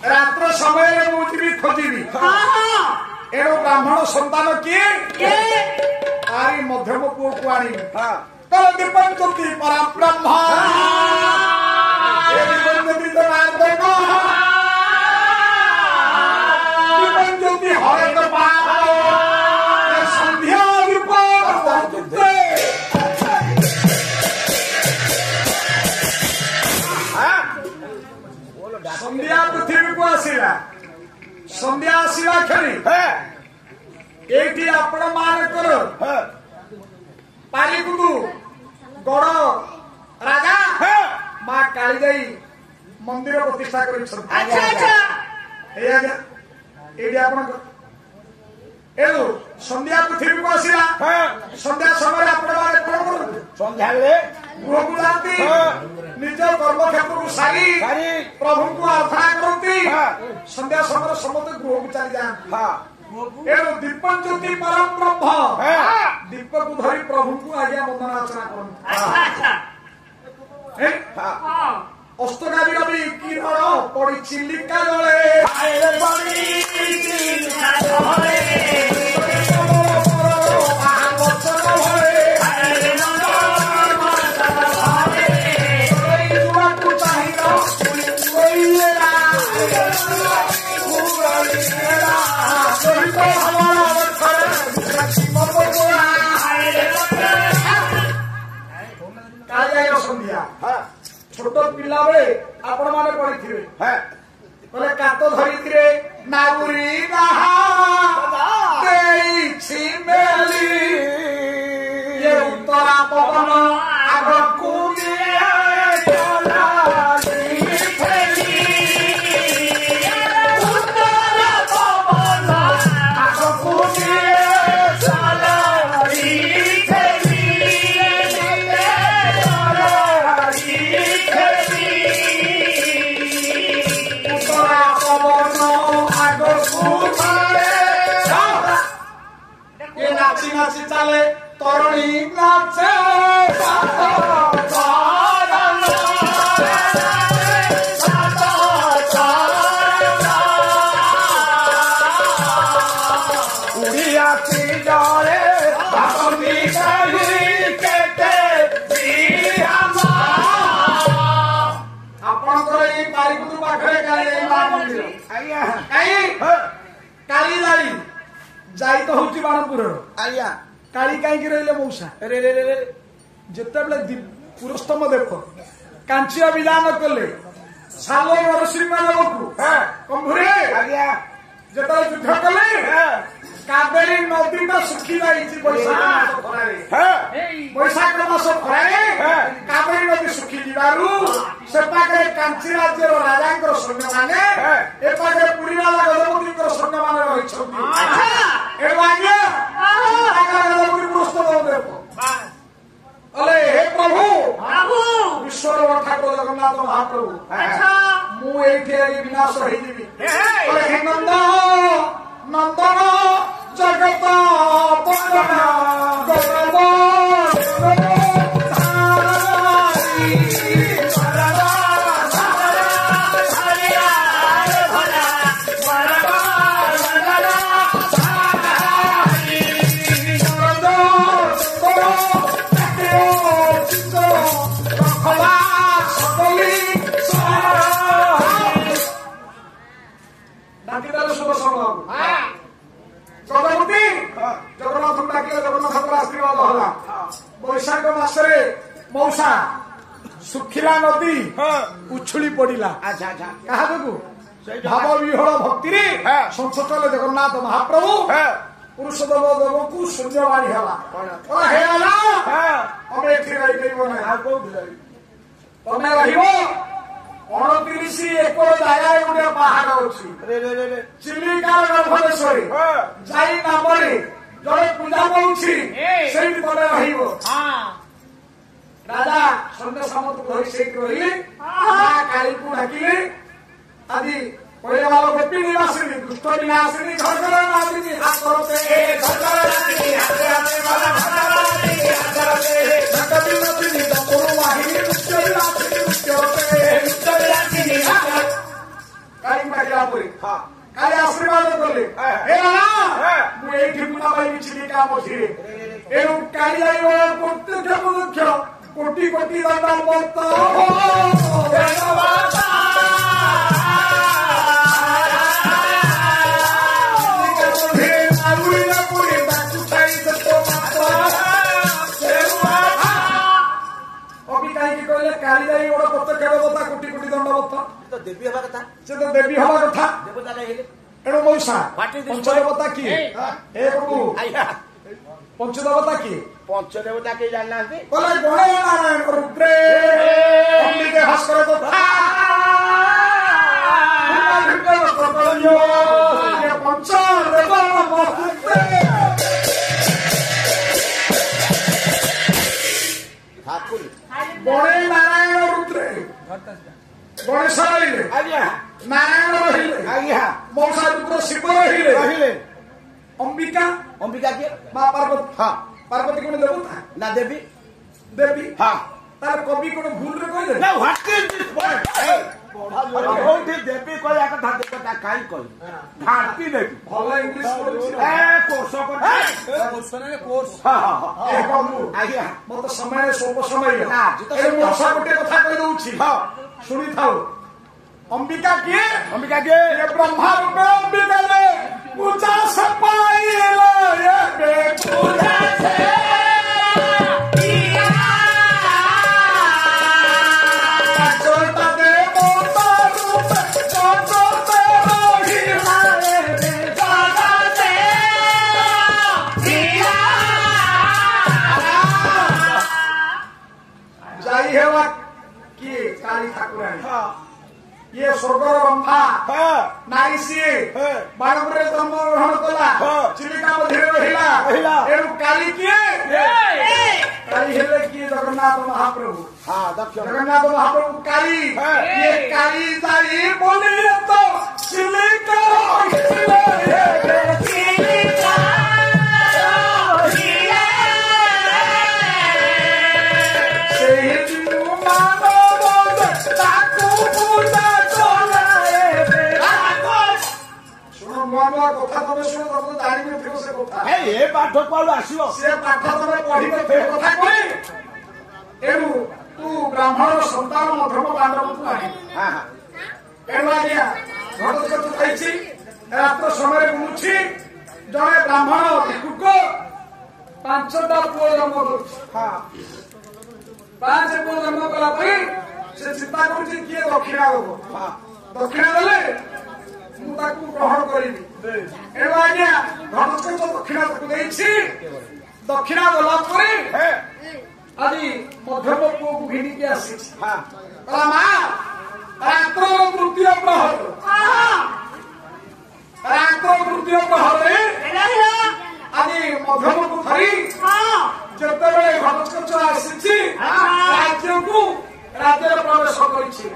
रात्र समय मुझे खोजी एणु ब्राह्मण संतान किए आरी मध्यम पुओ को आनी तर दीपन ज्योति परा ब्रह्म दीपन ज्योति दीपन ज्योति हरत संध्या संध्या पृथ्वी को आसिला संध्या आसिला खेली एठी आपण मान कर ପାରିକୁଦୁ ଗଡ଼ ରାଜା ମା କାଳିଜାଇ ମନ୍ଦିର ପ୍ରତିଷ୍ଠା କରିଛନ୍ତି। ଏଇ ଆଜ୍ଞା ଏଇଠି ଆପଣଙ୍କ ଏଣୁ ସନ୍ଧ୍ୟା ପୃଥିବୀକୁ ଆସିଲା। ସନ୍ଧ୍ୟା ସମୟରେ ଆପଣ ମାନେ କଣ କରନ୍ତି? ସନ୍ଧ୍ୟାବେଳେ ଗୃହକୁ ଯାଆନ୍ତି, ନିଜ କର୍ମକ୍ଷେତ୍ରକୁ ସାରି ପ୍ରଭୁଙ୍କୁ ଆରାଧନା କରନ୍ତି। ସନ୍ଧ୍ୟା ସମୟରେ ସମସ୍ତେ ଗୃହକୁ ଚାଲିଯାଆନ୍ତି। ଏଣୁ ଦୀପ ଜ୍ୟୋତି ପରମ ବ୍ରହ୍ମ ଦୀପକୁ ଧରି ପ୍ରଭୁଙ୍କୁ ଆଜ୍ଞା ବନ୍ଦନା ଅର୍ଚ୍ଚନା କରନ୍ତି। ଅଷ୍ଟଗାମୀ ରବି କିରଣ ପଡି ଚିଲିକା ଜଳେ ସନ୍ଧ୍ୟା ଛୋଟ ପିଲା ବେଳେ ଆପଣ ମାନେ ପଢିଥିବେ କହିଲେ କାତ ଧରିଥିବେ ନାଗୁରୀ ଦେଇଛି ମେଲି ଉତ୍ତରା ପବନ ଆଗକୁ নাচি চালে তরণী নাচে উড়িয়াছি জলে ଆପଣଙ୍କର ଏଇ ପାରିକୁଦୁ ପାଖରେ କାଳି ମା ମନ୍ଦିର କାଳି ଯାଇ ଯାଇ ତ ହଉଛି ବାଣପୁରର। ଆଜ୍ଞା କାଳି କାହିଁକି ରହିଲେ ମଉସା? ଯେତେବେଳେ ପୁରସ୍ତମ ଦେବ କାଞ୍ଚିଆ ବିଧାନ କଲେ ସାଲ ନରସିଂହକୁ କମ୍ଭୁରେ ଯେତେବେଳେ ଯୁଦ୍ଧ କଲେ କାବେରୀ ନଦୀଟା ଶୁଖି ଯାଇଛି ବୈଶାଖ ମାସ ଖରାରେ କାବେରୀ ନଦୀ ଶୁଖି ଯିବାରୁ ସେ ପାଖରେ କାଞ୍ଚି ରାଜ୍ୟର ରାଜାଙ୍କର ସୈନ୍ୟମାନେ ଏ ପାଖରେ ପୁରୀ ରାଜା ଗଜପତିଙ୍କର ସୈନ୍ୟମାନେ ରହିଛନ୍ତି। ଏଣୁ ଆଜ୍ଞା ଗଜପତି ପୁରସ୍କାର ଦେବ ଅଲେ ହେ ପ୍ରଭୁ ବିଶ୍ୱର ଠାକୁର ଜଗନ୍ନାଥ ମହାପ୍ରଭୁ ମୁଁ ଏଇଠି ବିନାଶ ହେଇଯିବି। ହେ ନନ୍ଦ ନନ୍ଦନ ଜଗତ ଜଗନ୍ନାଥଙ୍କୁ ଡାକିଲେ ଜଗନ୍ନାଥଙ୍କର ଆଶୀର୍ବାଦ ହେଲା। ବୈଶାଖ ମାସରେ ମଉସା ଶୁଖିଲା ନଦୀ ଉଛୁଳି ପଡିଲା। କାହା ଯୋଗୁ? ଭାବ ବିହଳ ଭକ୍ତିରେ ସଂସଚଲେ ଜଗନ୍ନାଥ ମହାପ୍ରଭୁ ପୁରୁଷୋତ୍ତମ ଦେବଙ୍କୁ ଶୂନ୍ୟବାଣୀ ହେଲା। ହେଇଗଲା ଆମେ ଏଠି ରହିପାରିବ ନାହିଁ, ଆଉ କୋଉଠି ରହିବ? ତମେ ରହିବ 29 ଏକର ଜାଗାରେ ଗୋଟେ ପାହାଡ ଅଛି ଚିଲିକାର ଗର୍ଭଦେଶରେ ଯାଇ ନାମରେ ଜଣେ ପୂଜା କରୁଛି, ସେଇଠି ତମେ ରହିବ। ରାଜା ସନ୍ଧ୍ୟା ସାମନ୍ତ ଧରି ସେଇଠି ରହିଲେ। କାଳୀକୁ ଡାକିଲେ ଆଜି କହିଲେ ଭଲ ଗୋପୀ ନିବାସିନୀ ଦୁଷ୍ଟ ବିନାଶିନୀ ଘର ନାଦିନୀ ହାତରତେ କାଲି ଆଶୀର୍ବାଦ କଲେ ମୁଁ ଏଇଠି ପୂଜା ପାଇବି ଚିଲିକା ମଝିରେ। ଏଣୁ କାଳି ଯାଇବ ପ୍ରତ୍ୟକ୍ଷ ପଦକ୍ଷ କୋଟି କୋଟି ଦଣ୍ଡବତ କାହିଁକି କହିଲେ କାଳି ଯାଇ ବଡ ପ୍ରତ୍ୟକ୍ଷ ଦେବତା କୋଟି କୋଟି ଦଣ୍ଡବତ ଦେବୀ ହବା କଥା, ସେ ତ ଦେବୀ ହବା କଥା। ଏଣୁ ମଉସା ପଞ୍ଚଦେବତା କିଏ? पंचदेवता किए पंचदेवता के जानना बोले गणे नारायण रुद्रे अंबिके भास्कर तो ठाकुर गणे नारायण रुद्रे गणेश रहिले आज्ञा नारायण रहिले आज्ञा मौसा रुद्र शिव रहिले रहिले अंबिका अंबिका के माँ पार्वती हाँ पार्वती कौन देवता ना देवी देवी हाँ तार कवि कौन भूल रे कहले ना व्हाट इज दिस वर्ड कोठी देवी कहया कथा देवता काई कहि भारती देवी भलो इंग्लिश बोलछि ए कोर्स कोर्स हां हां ए कमु आज्ञा मत समय सोप समय ना जित ए मौसा गोटे कथा कहि दउछि हां सुनि थाओ अंबिका के ये ब्रह्मा रूपे अंबिका ले पूजा से पाइले ये बे पूजा से पिया चलता दे मोता रूप चलता दे रोही मारे जाना से पिया जाई हेवा की काली ठाकुरानी हां ये स्वर्गर ब्रह्मा हां नारी सिए बाणपुरे जन्म ग्रहण कला चिलिका मध्य रहिला एनु काली किए काली हेले किए जगन्नाथ महाप्रभु हां दक्ष जगन्नाथ महाप्रभु काली ये काली जाई बोली तो चिलिका चिलिका कथा तुम शुण तुम जानी नो से कथा ए पाठ पढु आसीबो से पाठ तुम पढी के कथा कहि एनु तू ब्राह्मण संतान मध्यम पांडव तू आनी हां हां एनु आज्ञा घट से तू खाइछि रात समय बुलुछि जणे ब्राह्मण भिकुको 5टा पुଅ जन्म करछि हां 5 पुଅ जन्म कला पई से चिंता करछि किए दक्षिणा देबो हां दक्षिणा देले ମୁଁ ତାକୁ ଗ୍ରହଣ କରିବି ଏଣୁ ଆଜ୍ଞା ଘଟସ୍କଚ ଦକ୍ଷିଣା ତାକୁ ଦେଇଛି ଦକ୍ଷିଣା ଦେଲା ପରେ ଆଜି ମଧ୍ୟମ ପୁଅକୁ ଘିନିକି ଆସିଛି କହିଲା ମା ରାତ୍ର ତୃତୀୟ ପ୍ରହରରେ ଆଜି ମଧ୍ୟମକୁ ଧରି ଯେତେବେଳେ ଘଟସ୍କଚ ଆସିଛି ରାଜ୍ୟକୁ ରାଜ୍ୟରେ ପ୍ରବେଶ କରିଛି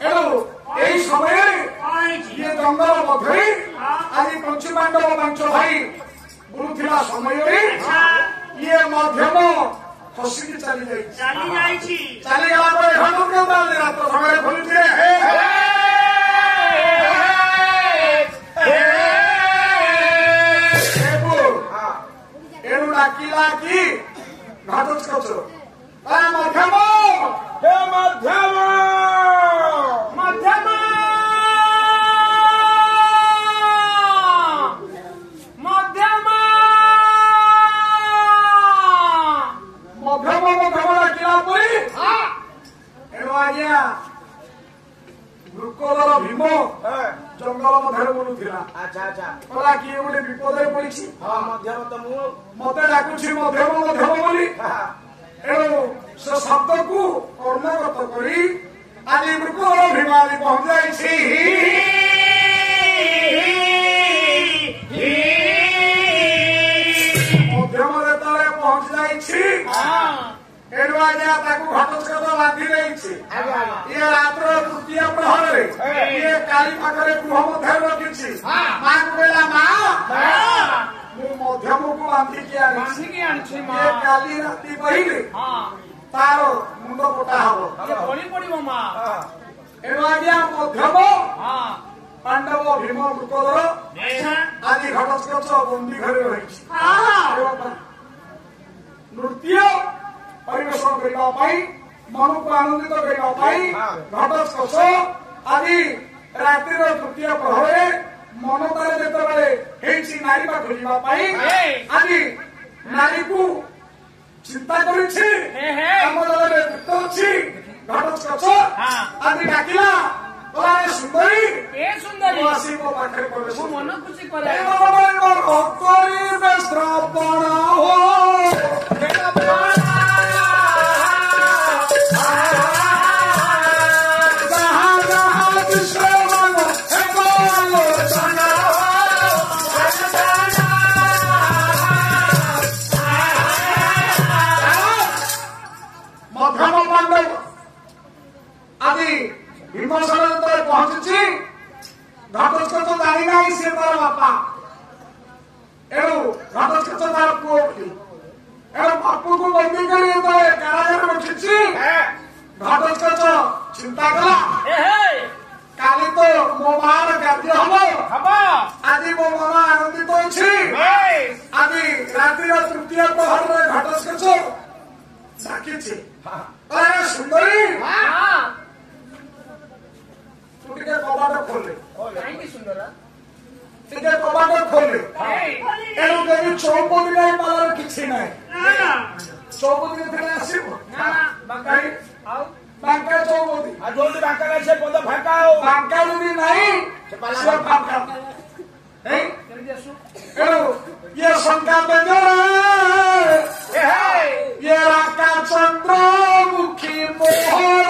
ଏଣୁ এই সময়ে ये जंगल मध्य आज पंचपांडव पांच भाई बुलुथिला समय ये मध्यम खसिकी चली गला पर रात समय खोलुथे एणु डाकिला कि घटस्कच मध्यम हे मध्यम ଭୃକୋଦର ଭୀମ ଜଙ୍ଗଲ ମଧ୍ୟରେ ବୁଲୁଥିଲା ଆଚ୍ଛା ଆଚ୍ଛା କହିଲା କିଏ ଗୋଟେ ବିପଦରେ ପଡିଛି ହଁ ମଧ୍ୟମ ତ ମୁଁ ମତେ ଡାକୁଛି ମଧ୍ୟମ ବୋଲି ଏଣୁ ସେ ଶବ୍ଦକୁ କର୍ମଗତ କରି ଆଜି ଭୃକୋଦର ଭୀମ ଆଜି ପହଞ୍ଚି ଯାଇଛି ମଧ୍ୟମ ଯେତେବେଳେ ପହଞ୍ଚି ଯାଇଛି एणु आज्ञा घटस्कच बांधि देछि ये रात्र तृतीय प्रहर ये काली पाखरे गृह मध्य रखिछि मां को कहला मां मु मध्यम को बांधि के आछि ये काली राति पहिले तार मुंड पोटा हबो ये बळी पडिबो मां एणु आज्ञा मध्यम पांडव भीम वृकोदर आदि घटस्कच बंदी घरे रहिछि नृत्य परिवेशन करने मन को आनंदित करने घटस्कच आदि रात्रि तृतीय प्रहरे मन तार जो नारी पाख जावाई आदि नारी को चिंता कर घटस्कच आदि डाकिला अरे सुंदरी ए सुंदरी आसी मो पाखे प्रवेश मो मन खुशी करे भक्तरी में श्रावण हो मध्यम पांडव आदि भीमसेन जेतବେଳେ ପହଞ୍ଚିଛି ଘଟୋତ୍କଚ ଜାଣି ନାହିଁ ସେ ତାର ବାପା ଏଣୁ ଘଟୋତ୍କଚ ତାର ପୁଅ ବୋଲି ଏଣୁ ବାପୁକୁ ବନ୍ଦୀ କରି ଯେତେବେଳେ କାରାଗାରରେ ରଖିଛି ଘଟୋତ୍କଚ ଚିନ୍ତା କଲା କାଲି ତ ମୋ ମାର କାର୍ଯ୍ୟ ହବ ଆଜି ମୋ ମନ ଆନନ୍ଦିତ ଅଛି ଆଜି ରାତିର ତୃତୀୟ ପ୍ରହରରେ ଘଟୋତ୍କଚ ଡାକିଛି अरे सुंदरी तू टिके कबाट खोले टिके कबाट खोले एनु देवी चौपदी नाही पालर किछि नाही चौपदी थे आसीबो बांकाई बांका चौपदी आ जोंदी बांका से पद फाका हो बांका जदी नाही से फाका हे एनु ये शंका बेजोर ये राका चंद्र मुखी मोहर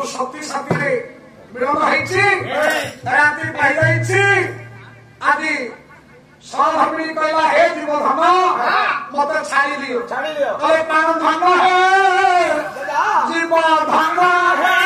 शक्ति साथी मिलन राति पाई आदि सहधर्मी कहला हे जीव धन मत छाड़ी दियो कहे प्राण धन है जीव धन है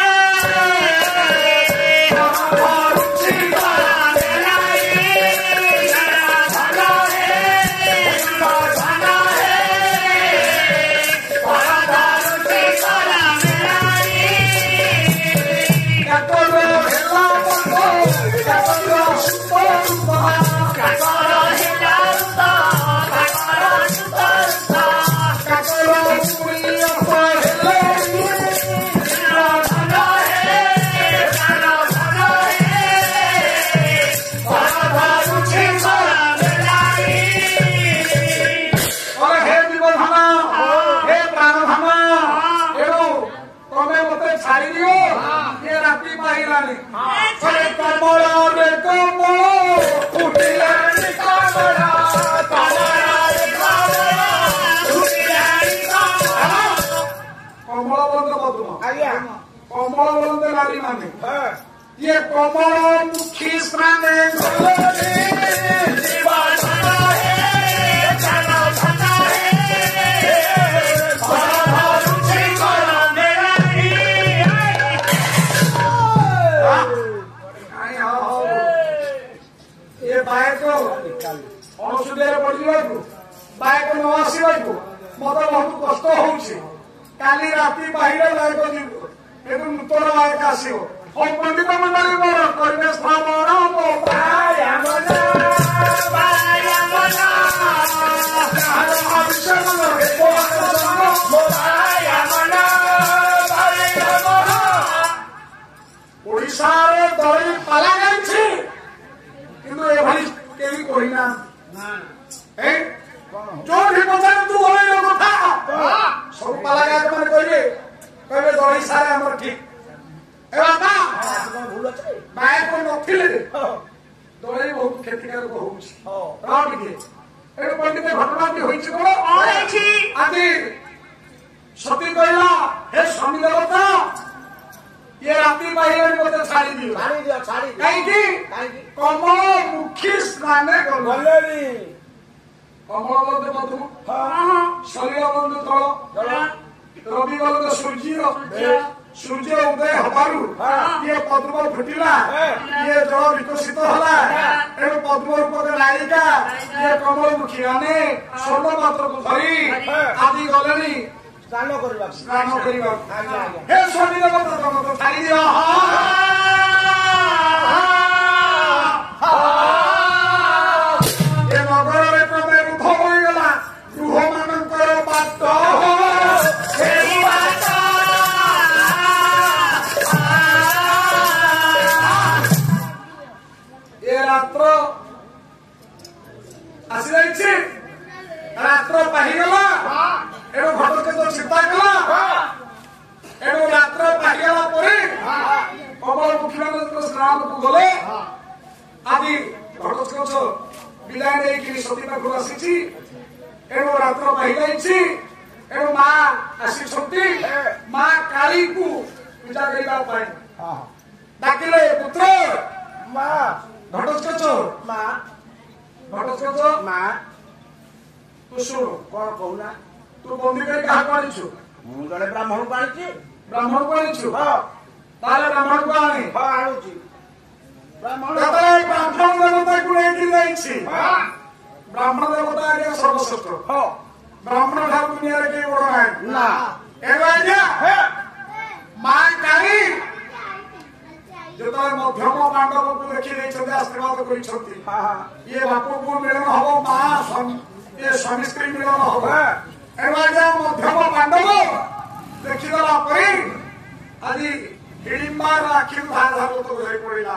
ये कमल मुखी स्नाने ये बाइक असुविधा पड़ा बाइक न आसवा मत बहुत कष्ट हो काली राति बाहर बाइक जीव एवं नूतन बाइक आसो पंडित मंडली मोर करिवे श्रावण ओडिशार दली पाला जाइछि किंतु एभली केही कहिना ए जो भी पचार तू होई कथा सब पाला गाय माने कहबे दली सारे हमर ठीक भूल अच्छे बाइक को नथिले दौड़े बहुत क्षतिकारक होउछि पंडित घटनाटी होइछि कोन आदि सती कहला हे स्वामी देवता ये राति बाहर मते छाड़ी दियो काई कमल मुखी स्नाने गलेनी कमल बंदे मधु शरीर बंदे तल रवि बंदे सूर्य ସୂର୍ଯ୍ୟ ଉଦୟ ହବାରୁ ଇଏ ପଦ୍ମ ଫୁଟିଲା, ଇଏ ଜଳ ବିକଶିତ ହେଲା। ଏଣୁ ପଦ୍ମ ରୂପରେ ନାୟିକା ଇଏ କମଳମୁଖୀ ମାନେ ସ୍ୱର୍ଣ୍ଣ ପାତ୍ରକୁ ଧରି ଆଜି ଗଲେଣି ସ୍ନାନ କରିବାକୁ। ସ୍ନାନ କରିବାକୁ। ଆଜ୍ଞା ଆଜ୍ଞା। ହେ ସ୍ୱାମୀ ଦେବତା ତମ ତ ଛାଡ଼ିଦିଅ। ଏ ନଗରରେ କ୍ରମେ ରୁଦ୍ଧ ହୋଇଗଲା ଗୃହ ମାନଙ୍କର ବାଟ। ଏ ରାତ୍ର ଆସିଯାଇଛି, ରାତ୍ର ପାହିଗଲା। ଏଣୁ ଘଟକେଶ ଚିନ୍ତା କଲା। ଏଣୁ ରାତ୍ର ପାହିଗଲା ପରେ କମଳମୁଖୀ ମାନେ ଯେତେବେଳେ ସ୍ନାନକୁ ଗଲେ, ଆଜି ଘଟକେଶ ବିଦାୟ ନେଇକି ସତୀ ପାଖକୁ ଆସିଛି। ଏଣୁ ରାତ୍ର ପାହିଯାଇଛି। ଏଣୁ ମା ଆସିଛନ୍ତି ମା କାଳୀକୁ ପୂଜା କରିବା ପାଇଁ। ଡାକିଲେ ପୁତ୍ର ମା ଘଟକେଶ ମା ଘଟକେଶ ମା ତୁ ଶୁଣୁ, କଣ କହୁନା? ତୁ ବନ୍ଦୀ କରି କାହାକୁ ଆଣିଛୁ? ମୁଁ ଜଣେ ବ୍ରାହ୍ମଣକୁ ଆଣିଛି। ବ୍ରାହ୍ମଣକୁ ଆଣିଛୁ? ହଁ ତାହେଲେ ବ୍ରାହ୍ମଣକୁ ଆଣି। ହଁ ଆଣୁଛି। ବ୍ରାହ୍ମଣ ଯେତେବେଳେ ବ୍ରାହ୍ମଣ ଦେବତାକୁ ନେଇକି ଯାଇଛି, ବ୍ରାହ୍ମଣ ଦେବତା ଆଜ୍ଞା ସର୍ବଶ୍ରେଷ୍ଠ। ହଁ ବ୍ରାହ୍ମଣ ଠାରୁ ଦୁନିଆରେ କେହି ବଡ ନାହିଁ। ନା ଏବେ ଆଜ୍ଞା ମା କାଳୀ ଯେତେବେଳେ ମଧ୍ୟମ ପାଣ୍ଡବକୁ ଦେଖି ଦେଇଛନ୍ତି, ଆଶୀର୍ବାଦ କରିଛନ୍ତି ଇଏ ବାପକୁ ମିଳନ ହବ, ମା ଇଏ ସ୍ୱାମୀ ସ୍ତ୍ରୀ ମିଳନ ହବ। ଏବେ ଆଜ୍ଞା ମଧ୍ୟମ ପାଣ୍ଡବ ଦେଖିଦେଲା ପରେ ଆଜି ହିଡ଼ିମ୍ବାର ଆଖିରୁ ଧାର ଧାର ଲୋକ ଧରି ପଡ଼ିଲା।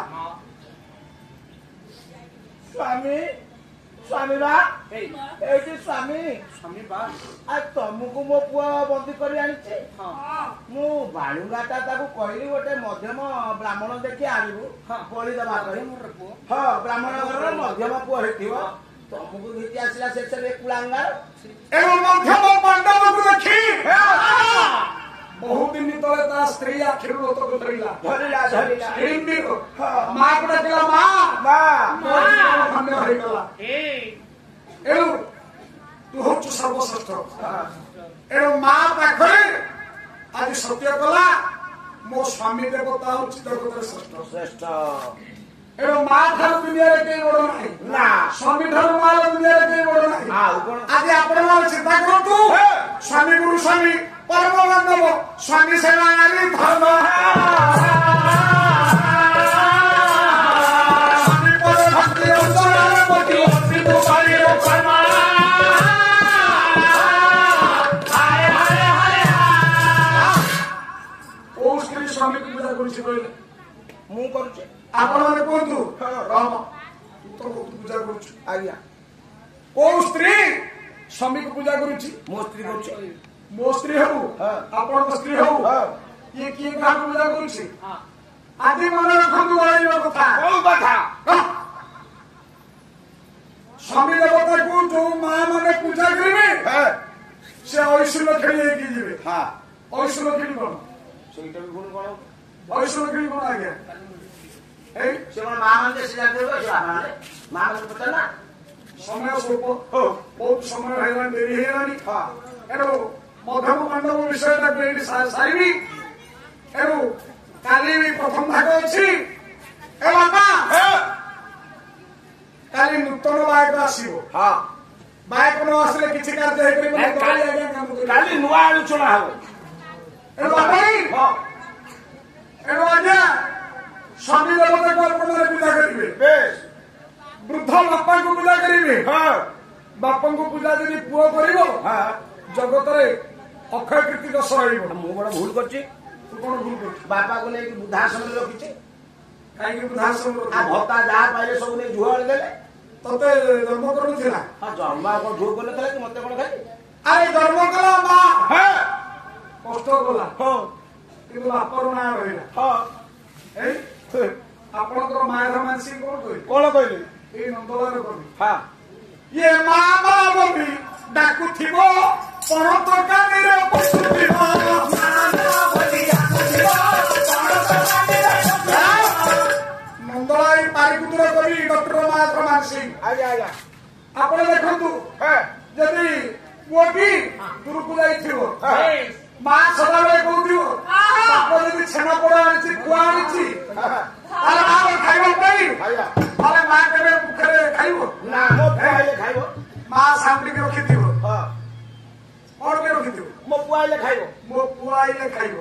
ସ୍ୱାମୀ ସ୍ୱାମୀ ବା ଏଇଠି ସ୍ୱାମୀ ତମକୁ ମୋ ପୁଅ ବନ୍ଦୀ କରି ଆଣିଛି। ମୁଁ ବାଳୁଙ୍ଗାଟା ତାକୁ କହିଲି ଗୋଟେ ମଧ୍ୟମ ବ୍ରାହ୍ମଣ ଦେଖି ଆଣିବୁ ବଳି ଦେବା ପାଇଁ। ହଁ ବ୍ରାହ୍ମଣ ଘରର ମଧ୍ୟମ ପୁଅ ହେଇଥିବ। ତମକୁ ଘିତି ଆସିଲା ଶେଷରେ କୁଳାଙ୍ଗା। ଏବଂ ମଧ୍ୟମ ପାଣ୍ଡବକୁ ଦେଖି ବହୁତ ଦିନ ତଳେ ତା ସ୍ତ୍ରୀ ଆଖିରୁ ଲୋତକୁ ଧରିଲା। ଧରିଲା ଧରିଲା ମାକୁ ଡାକିଲା, ମା ମା ଧନ୍ୟ ହେଇଗଲା। ଏଣୁ ତୁ ହଉଛୁ ସର୍ବଶ୍ରେଷ୍ଠ। ଏଣୁ ମା ପାଖରେ ଆଜି ସତ୍ୟ କଲା, ମୋ ସ୍ୱାମୀ ଦେବତା ହଉଛି ଜଗତରେ ଶ୍ରେଷ୍ଠ। ଶ୍ରେଷ୍ଠ। ଏଣୁ ମା ଠାରୁ ଦୁନିଆରେ କେହି ବଡ ନାହିଁ। ନା ସ୍ୱାମୀ ଠାରୁ ମା ଦୁନିଆରେ କେହି ବଡ ନାହିଁ। ଆଉ କଣ? ଆଜି ଆପଣ ଚିନ୍ତା କରନ୍ତୁ, ସ୍ୱାମୀ ଗୁରୁ ସ୍ୱାମୀ ପରମ ବାନ୍ଧବ, ସ୍ୱାମୀ ସେବା ନାରୀ ଧର୍ମ। ସ୍ୱାମୀ ପର ଭକ୍ତି ଅଞ୍ଚଳରେ ମୋଟି ଅସ୍ତିତ୍ୱ ଶରୀର କର୍ମ। କୋଉ ସ୍ତ୍ରୀ ସ୍ୱାମୀକୁ ପୂଜା କରୁଛି କହିଲେ? ମୁଁ କରୁଛି। ଆପଣ ମାନେ କୁହନ୍ତୁ। ରାମ ତୁ ତ ବହୁତ ପୂଜା କରୁଛୁ। ଆଜ୍ଞା କୋଉ ସ୍ତ୍ରୀ ସ୍ୱାମୀକୁ ପୂଜା କରୁଛି? ମୋ ସ୍ତ୍ରୀ କରୁଛି। ମୋ ସ୍ତ୍ରୀ ହଉ ଆପଣଙ୍କ ସ୍ତ୍ରୀ ହଉ, ଇଏ କିଏ କାହାକୁ ପୂଜା କରୁଛି? ଆଜି ମନେ ରଖନ୍ତୁ ଗଣିବା କଥା। କୋଉ କଥା? ସ୍ୱାମୀ ଦେବତାକୁ ଯୋଉ ମା ମାନେ ପୂଜା କରିବେ ସେ ଐଶ୍ୱର୍ଯ୍ୟ ଖେଳି ହେଇକି ଯିବେ। ଐଶ୍ୱର୍ଯ୍ୟ ଖେଳି କଣ? ସେଇଟା ବି ପୁଣି କଣ? ଐଶ୍ୱର୍ଯ୍ୟ ଖେଳି କଣ ଆଜ୍ଞା? ଏଇ ସେ କଣ ମା ମାନେ ସେ ଜାଣିବେ? ମା ମାନେ ପଚାର ନା। ସମୟ ସ୍ୱଳ୍ପ, ବହୁତ ସମୟ ହେଇଗଲାଣି, ଡେରି ହେଇଗଲାଣି। ଏଣୁ ମଧ୍ୟମ ପାଣ୍ଡବ ବିଷୟଟାକୁ ଏଇଠି ସାରିବି। ଏଣୁ କାଲି ପ୍ରଥମ ଭାଗ ଅଛି। ଏ ବାପା କାଲି ନୂତନ ବାୟକ ଆସିବ। ବାୟକ ନ ଆସିଲେ କିଛି କାର୍ଯ୍ୟ ହେଇପାରିବନି। କାଲି ନୂଆ ଆଲୋଚନା ହବ। ଏଣୁ ବାପା ଏଣୁ ଆଜ୍ଞା ସ୍ୱାମୀ ଦେବତାକୁ ଅର୍ପଣରେ ପୂଜା କରିବେ। ବେଶ ବୃଦ୍ଧ ବାପାଙ୍କୁ ପୂଜା କରିବେ। ବାପାଙ୍କୁ ପୂଜା ଯଦି ପୁଅ କରିବ, ଜଗତରେ ଅକ୍ଷୟ କୀର୍ତ୍ତି ଦଶ ରହିବ। ମୁଁ ବଡ ଭୁଲ କରିଛି। ତୁ କଣ ଭୁଲ କରୁଛୁ? ବାପାକୁ ନେଇକି ବୃଦ୍ଧାଶ୍ରମରେ ରଖିଛି। କାହିଁକି ବୃଦ୍ଧାଶ୍ରମ ଭତ୍ତା ଯାହା ପାଇଲେ ସବୁ ନେଇ ଝୁଅ ଦେଲେ। ତତେ ଜନ୍ମ କରୁଥିଲା? ଜନ୍ମ କଣ ଝୁଅ କରିନଥିଲା କି? ମତେ କଣ ଖାଲି? ଆରେ ଜନ୍ମ କଲା ମା, କଷ୍ଟ କଲା, କିନ୍ତୁ ବାପର ନାଁ ରହିଲା। ଏଇ ଆପଣଙ୍କର ମାୟାର ମାନସି କଣ କହିଲେ? କଣ କହିଲେ? ଏଇ ନନ୍ଦଳାର କବି ଇଏ ମା ମା ବୋଲି ଡାକୁଥିବ, ପଣ ତରକାରୀରେ ପଶୁଥିବ। ନନ୍ଦଳାଇ ପାରିକୁଦର କବି ଡକ୍ଟର ମାୟାର ମାନସି। ଆଜ୍ଞା ଆଜ୍ଞା ଆପଣ ଦେଖନ୍ତୁ, ଯଦି ପୁଅଟି ଦୂରକୁ ଯାଇଥିବ, ମା ସଦାବେଳେ କହୁଥିବ ବାପ ଯଦି ଛେନାପୋଡ଼ ଆଣିଛି କୁଆ ଆଣିଛି ତାହେଲେ ମା ଖାଇବା ପାଇଁ ତାହେଲେ ମା କେବେ ମୁଖରେ ଖାଇବ ନା ମୋ ପୁଅ ଆଇଲେ ଖାଇବ ମା ସାଉଣ୍ଡିକି ରଖିଥିବ କଣ ପାଇଁ ରଖିଥିବ ମୋ ପୁଅ ଆଇଲେ ଖାଇବ ମୋ ପୁଅ ଆଇଲେ ଖାଇବ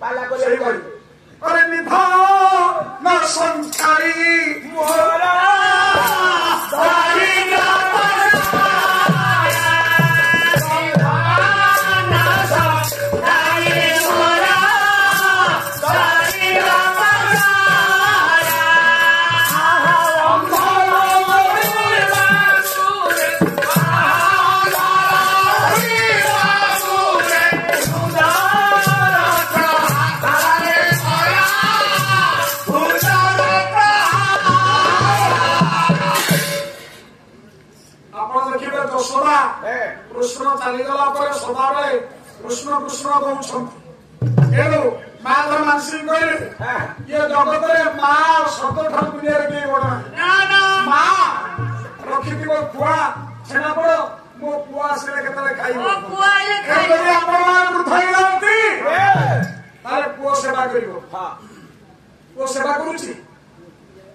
ପାଲା ସେଇଭଳି ଅରେ ନିଧାନ ସଂସାରୀ ମୋର କୃଷ୍ଣ ଚାଲିଗଲା ପରେ ସଦାବେଳେ କୃଷ୍ଣ କୃଷ୍ଣ କହୁଛନ୍ତି ଏଣୁ ମା ଧର ମାନସିକ କହିଲେ ଇଏ ଜଗତରେ ମା ଶବ୍ଦ ଠାରୁ ଦୁନିଆରେ କିଏ ବଡ ମା ରଖିଥିବ କୁଆ ଛେନାପୋଡ଼ ମୋ ପୁଅ ଆସିଲେ କେତେବେଳେ ଖାଇବ ଯଦି ଆପଣ ବୃଦ୍ଧ ହେଇଯାଆନ୍ତି ତାହେଲେ ପୁଅ ସେବା କରିବ ପୁଅ ସେବା କରୁଛି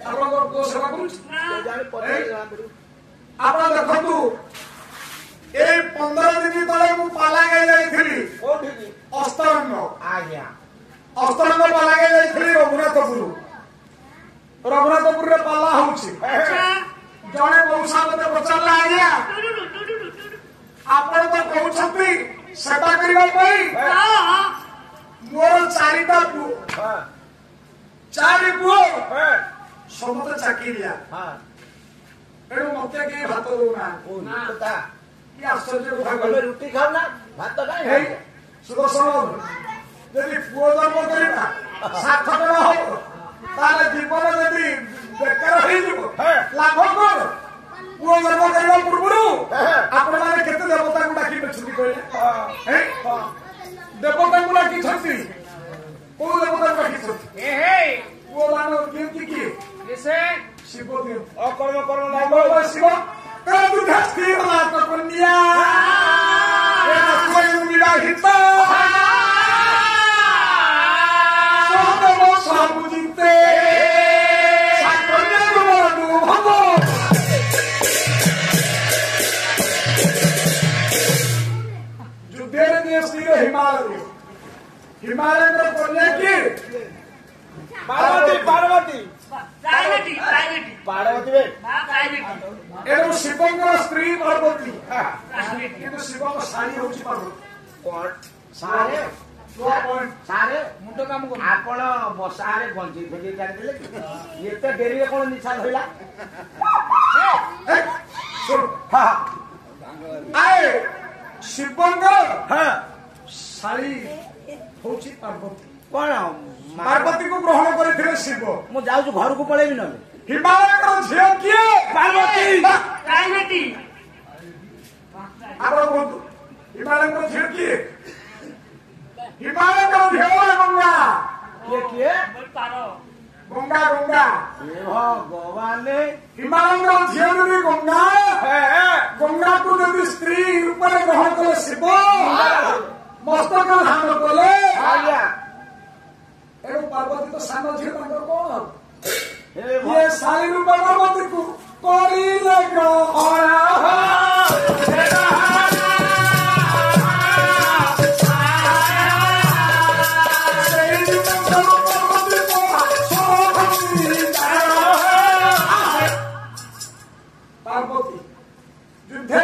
ଆପଣଙ୍କ ପୁଅ ସେବା କରୁଛି ଆପଣ ଦେଖନ୍ତୁ এই 15 দিন তলে মু পালাগাই যাইছিলি কোঠিকি অস্তরঙ্গ আজ্ঞা অস্তরঙ্গ পালাগাই যাইছিলি রঘুনাথপুর রে পালা হଉଛି জনে মৌসা মতে পଚାରିଲା ଆଜ୍ଞା ଆପଣ ତ କହୁଛନ୍ତି ସେବା କରିବା ପାଇଁ ମୋର 4ଟା ପୁଅ 4 ପୁଅ ସମସ୍ତେ ଚାକିରିଆ ଏଣୁ ମତେ କେହି ଭାତ ଦଉନା ଆଶ୍ଚର୍ଯ୍ୟ କଥା କହିଲେ ରୁଟି ଖାଉ ନା ଭାତ କାଇଁ ସୁଦର୍ଶନ ଯଦି ପୁଅ ଜନ୍ମ କରିବା ସାର୍ଥକ ନ ହବ ତାହେଲେ ଜୀବନ ଯଦି ବେକାର ହେଇଯିବ ଲାଭ କଣ ପୁଅ ଜନ୍ମ କରିବା ପୂର୍ବରୁ ଆପଣମାନେ କେତେ ଦେବତାଙ୍କୁ ଡାକି ଅଛନ୍ତି କହିଲେ ଦେବତାଙ୍କୁ ଡାକିଛନ୍ତି କୋଉ ଦେବତାଙ୍କୁ ଡାକିଛନ୍ତି ପୁଅ ମାନ ଦିଅନ୍ତି କିଏ ଶିବ ଦିଅନ୍ତି ଅକର୍ମ କର୍ମ ନାଇଁ Shiva Kalau kasih rata punya, aku yang dilahirkan, sama sama cinta, sakarnya beradu hamba. Judera dia sendiri Himalaya, Himalaya terpunya ki, Parvati. Parvati वे एवं शिवंकर स्त्री पार्वती किंतु शिवंकर सारी होची पार्वती कोन सारे सारे मुंड काम को आपण बसारे गंजी फेली जानि देले एते देरी रे कोन निछा होइला सुन हां आए शिवंकर हां सारी होची पार्वती कोन पार्वती को ग्रहण करे शिव मु जाऊ घर को पळेबी न हिमालय का झियो किए पार्वती आप हिमालय का झियो किए हिमालय का झियो गंगा किए गंगा गंगा भगवान हिमालय का झियो यदि गंगा गंगा को यदि स्त्री रूप में ग्रहण करे शिव मस्तक धारण कले एवं पार्वती तो सान झील कौन ये सारी रूप पार्वती को पार्वती युद्धे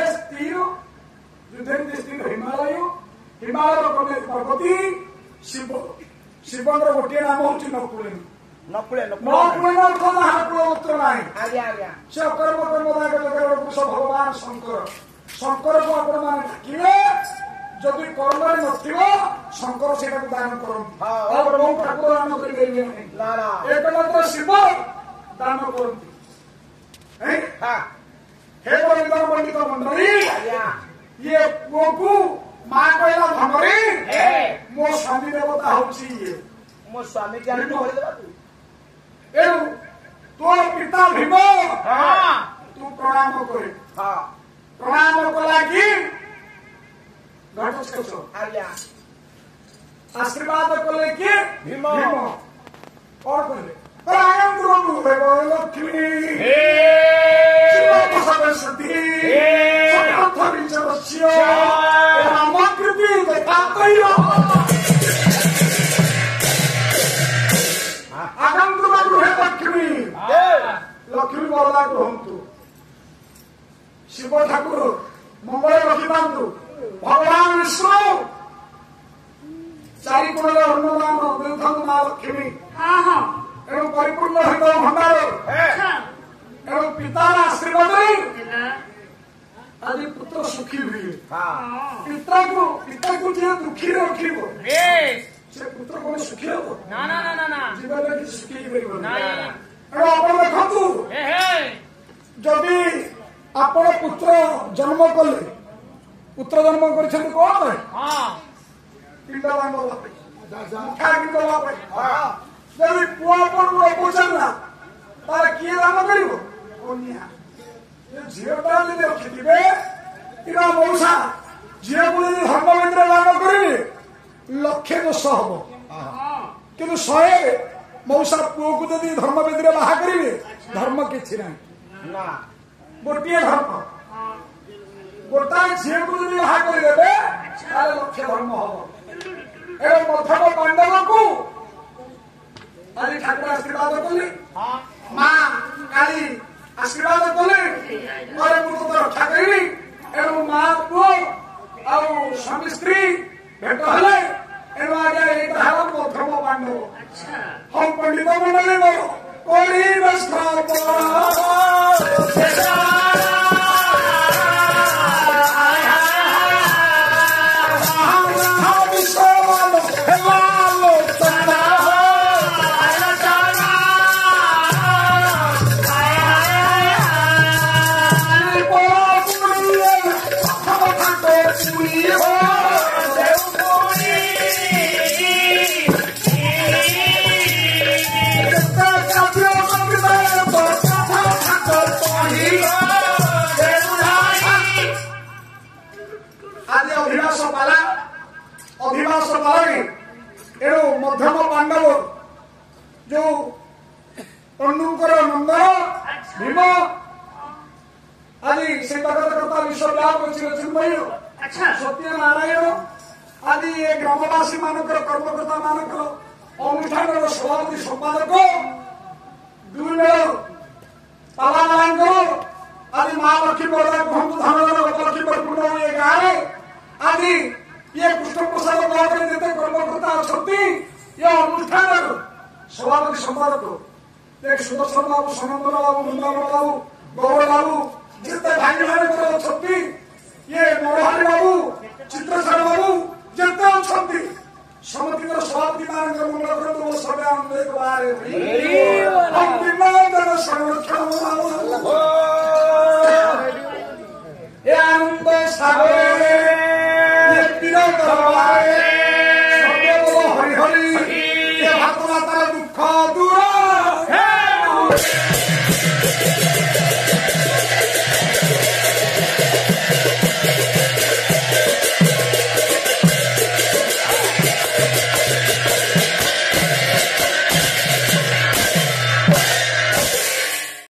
स्थिर हिमालय हिमालय पार्वती शिव शिवंकर गोटे नाम हूँ नकुले नकुले उत्तर नहीं आज्ञा आज्ञा से कर्म कर्मदायक पुरुष भगवान शंकर शंकर को आपण मैंने डाकिले जदि कर्म नथिब शंकर से दान करते ठाकुर दान कर एकमात्र शिव दान करते हे पंडित मंडली ये पुओ को माँ कहला धमरी मो स्वामी देवता हूँ मो स्वामी क्या एणु तोर पिता भीम तू प्रणाम करे प्रणाम कला कि घटस्केश आशीर्वाद कले किए भीम। कौन कहले लक्ष्मी लक्ष्मी बरदा कहतु शिव ठाकुर मंगल रखी पातु भगवान विष्णु चारिकोण हनुमान देउथु माँ लक्ष्मी एवं परिपूर्ण हृदय भंडार एवं पितार आशीर्वाद आदि पुत्र सुखी हुए पिता को जे दुखी रखिब से पुत्र कौन सुखी हो जीवन में सुखी ଆପଣ ଦେଖନ୍ତୁ ଯଦି ଆପଣ ପୁତ୍ର ଜନ୍ମ କଲେ ପୁତ୍ର ଜନ୍ମ କରିଛନ୍ତି କଣ ପାଇଁ ପିଣ୍ଡଦାନ ଦେବା ପାଇଁ ଯଦି ପୁଅ ଆପଣଙ୍କୁ ଅପୋଚାରିଲା ତାହେଲେ କିଏ ଦାନ କରିବ କନ୍ୟା ଝିଅଟା ଯଦି ରଖିଥିବେ କିମ୍ବା ମଉସା ଝିଅକୁ ଯଦି ଧର୍ମ ଭିତରେ ଦାନ କରିବେ ଲକ୍ଷେ ଦୋଷ ହବ କିନ୍ତୁ 100 मौसा पुओ को जदि धर्म विधि बाहा करेंगे धर्म किसी ना गोटे धर्म गोटा झील को जब बाहा करदे लक्ष्य धर्म हम एवं मध्यम पांडव को ठाकुर आशीर्वाद कले माँ काली आशीर्वाद कले मुझे रक्षा करी एवं माँ पुओ आउ स्वामी स्त्री भेट हेले एवं आगे मध्यम पांडव हम पंडित मंडली बोलो कोड़ी मध्यम पांडव जो तंडुकर नंदन भीम आदि से कर्ता विश्वव्याप चिन्मय सत्य नारायण आदि ग्रामवासी मानकर कर्मकर्ता मानकर अनुष्ठान सभापति संपादक दुई मेल पालामालांकर आदि माँ लक्ष्मी बरदा कहतु धनगर गजलक्ष्मी परिपूर्ण ये गाँव आदि ये कृष्ण प्रसाद ब्लॉक में जिते कर्मकर्ता अच्छा ये अनुष्ठान सभापति संपादक देख सुदर्शन बाबू सनंदन बाबू वृंदावन बाबू गौर बाबू जिते भाई भाई अच्छा ये नरहरि बाबू चित्रसेन बाबू जिते अच्छा समिति सभापति मान मंगल करतु सब आनंद सागर हरि हरि दुख दूर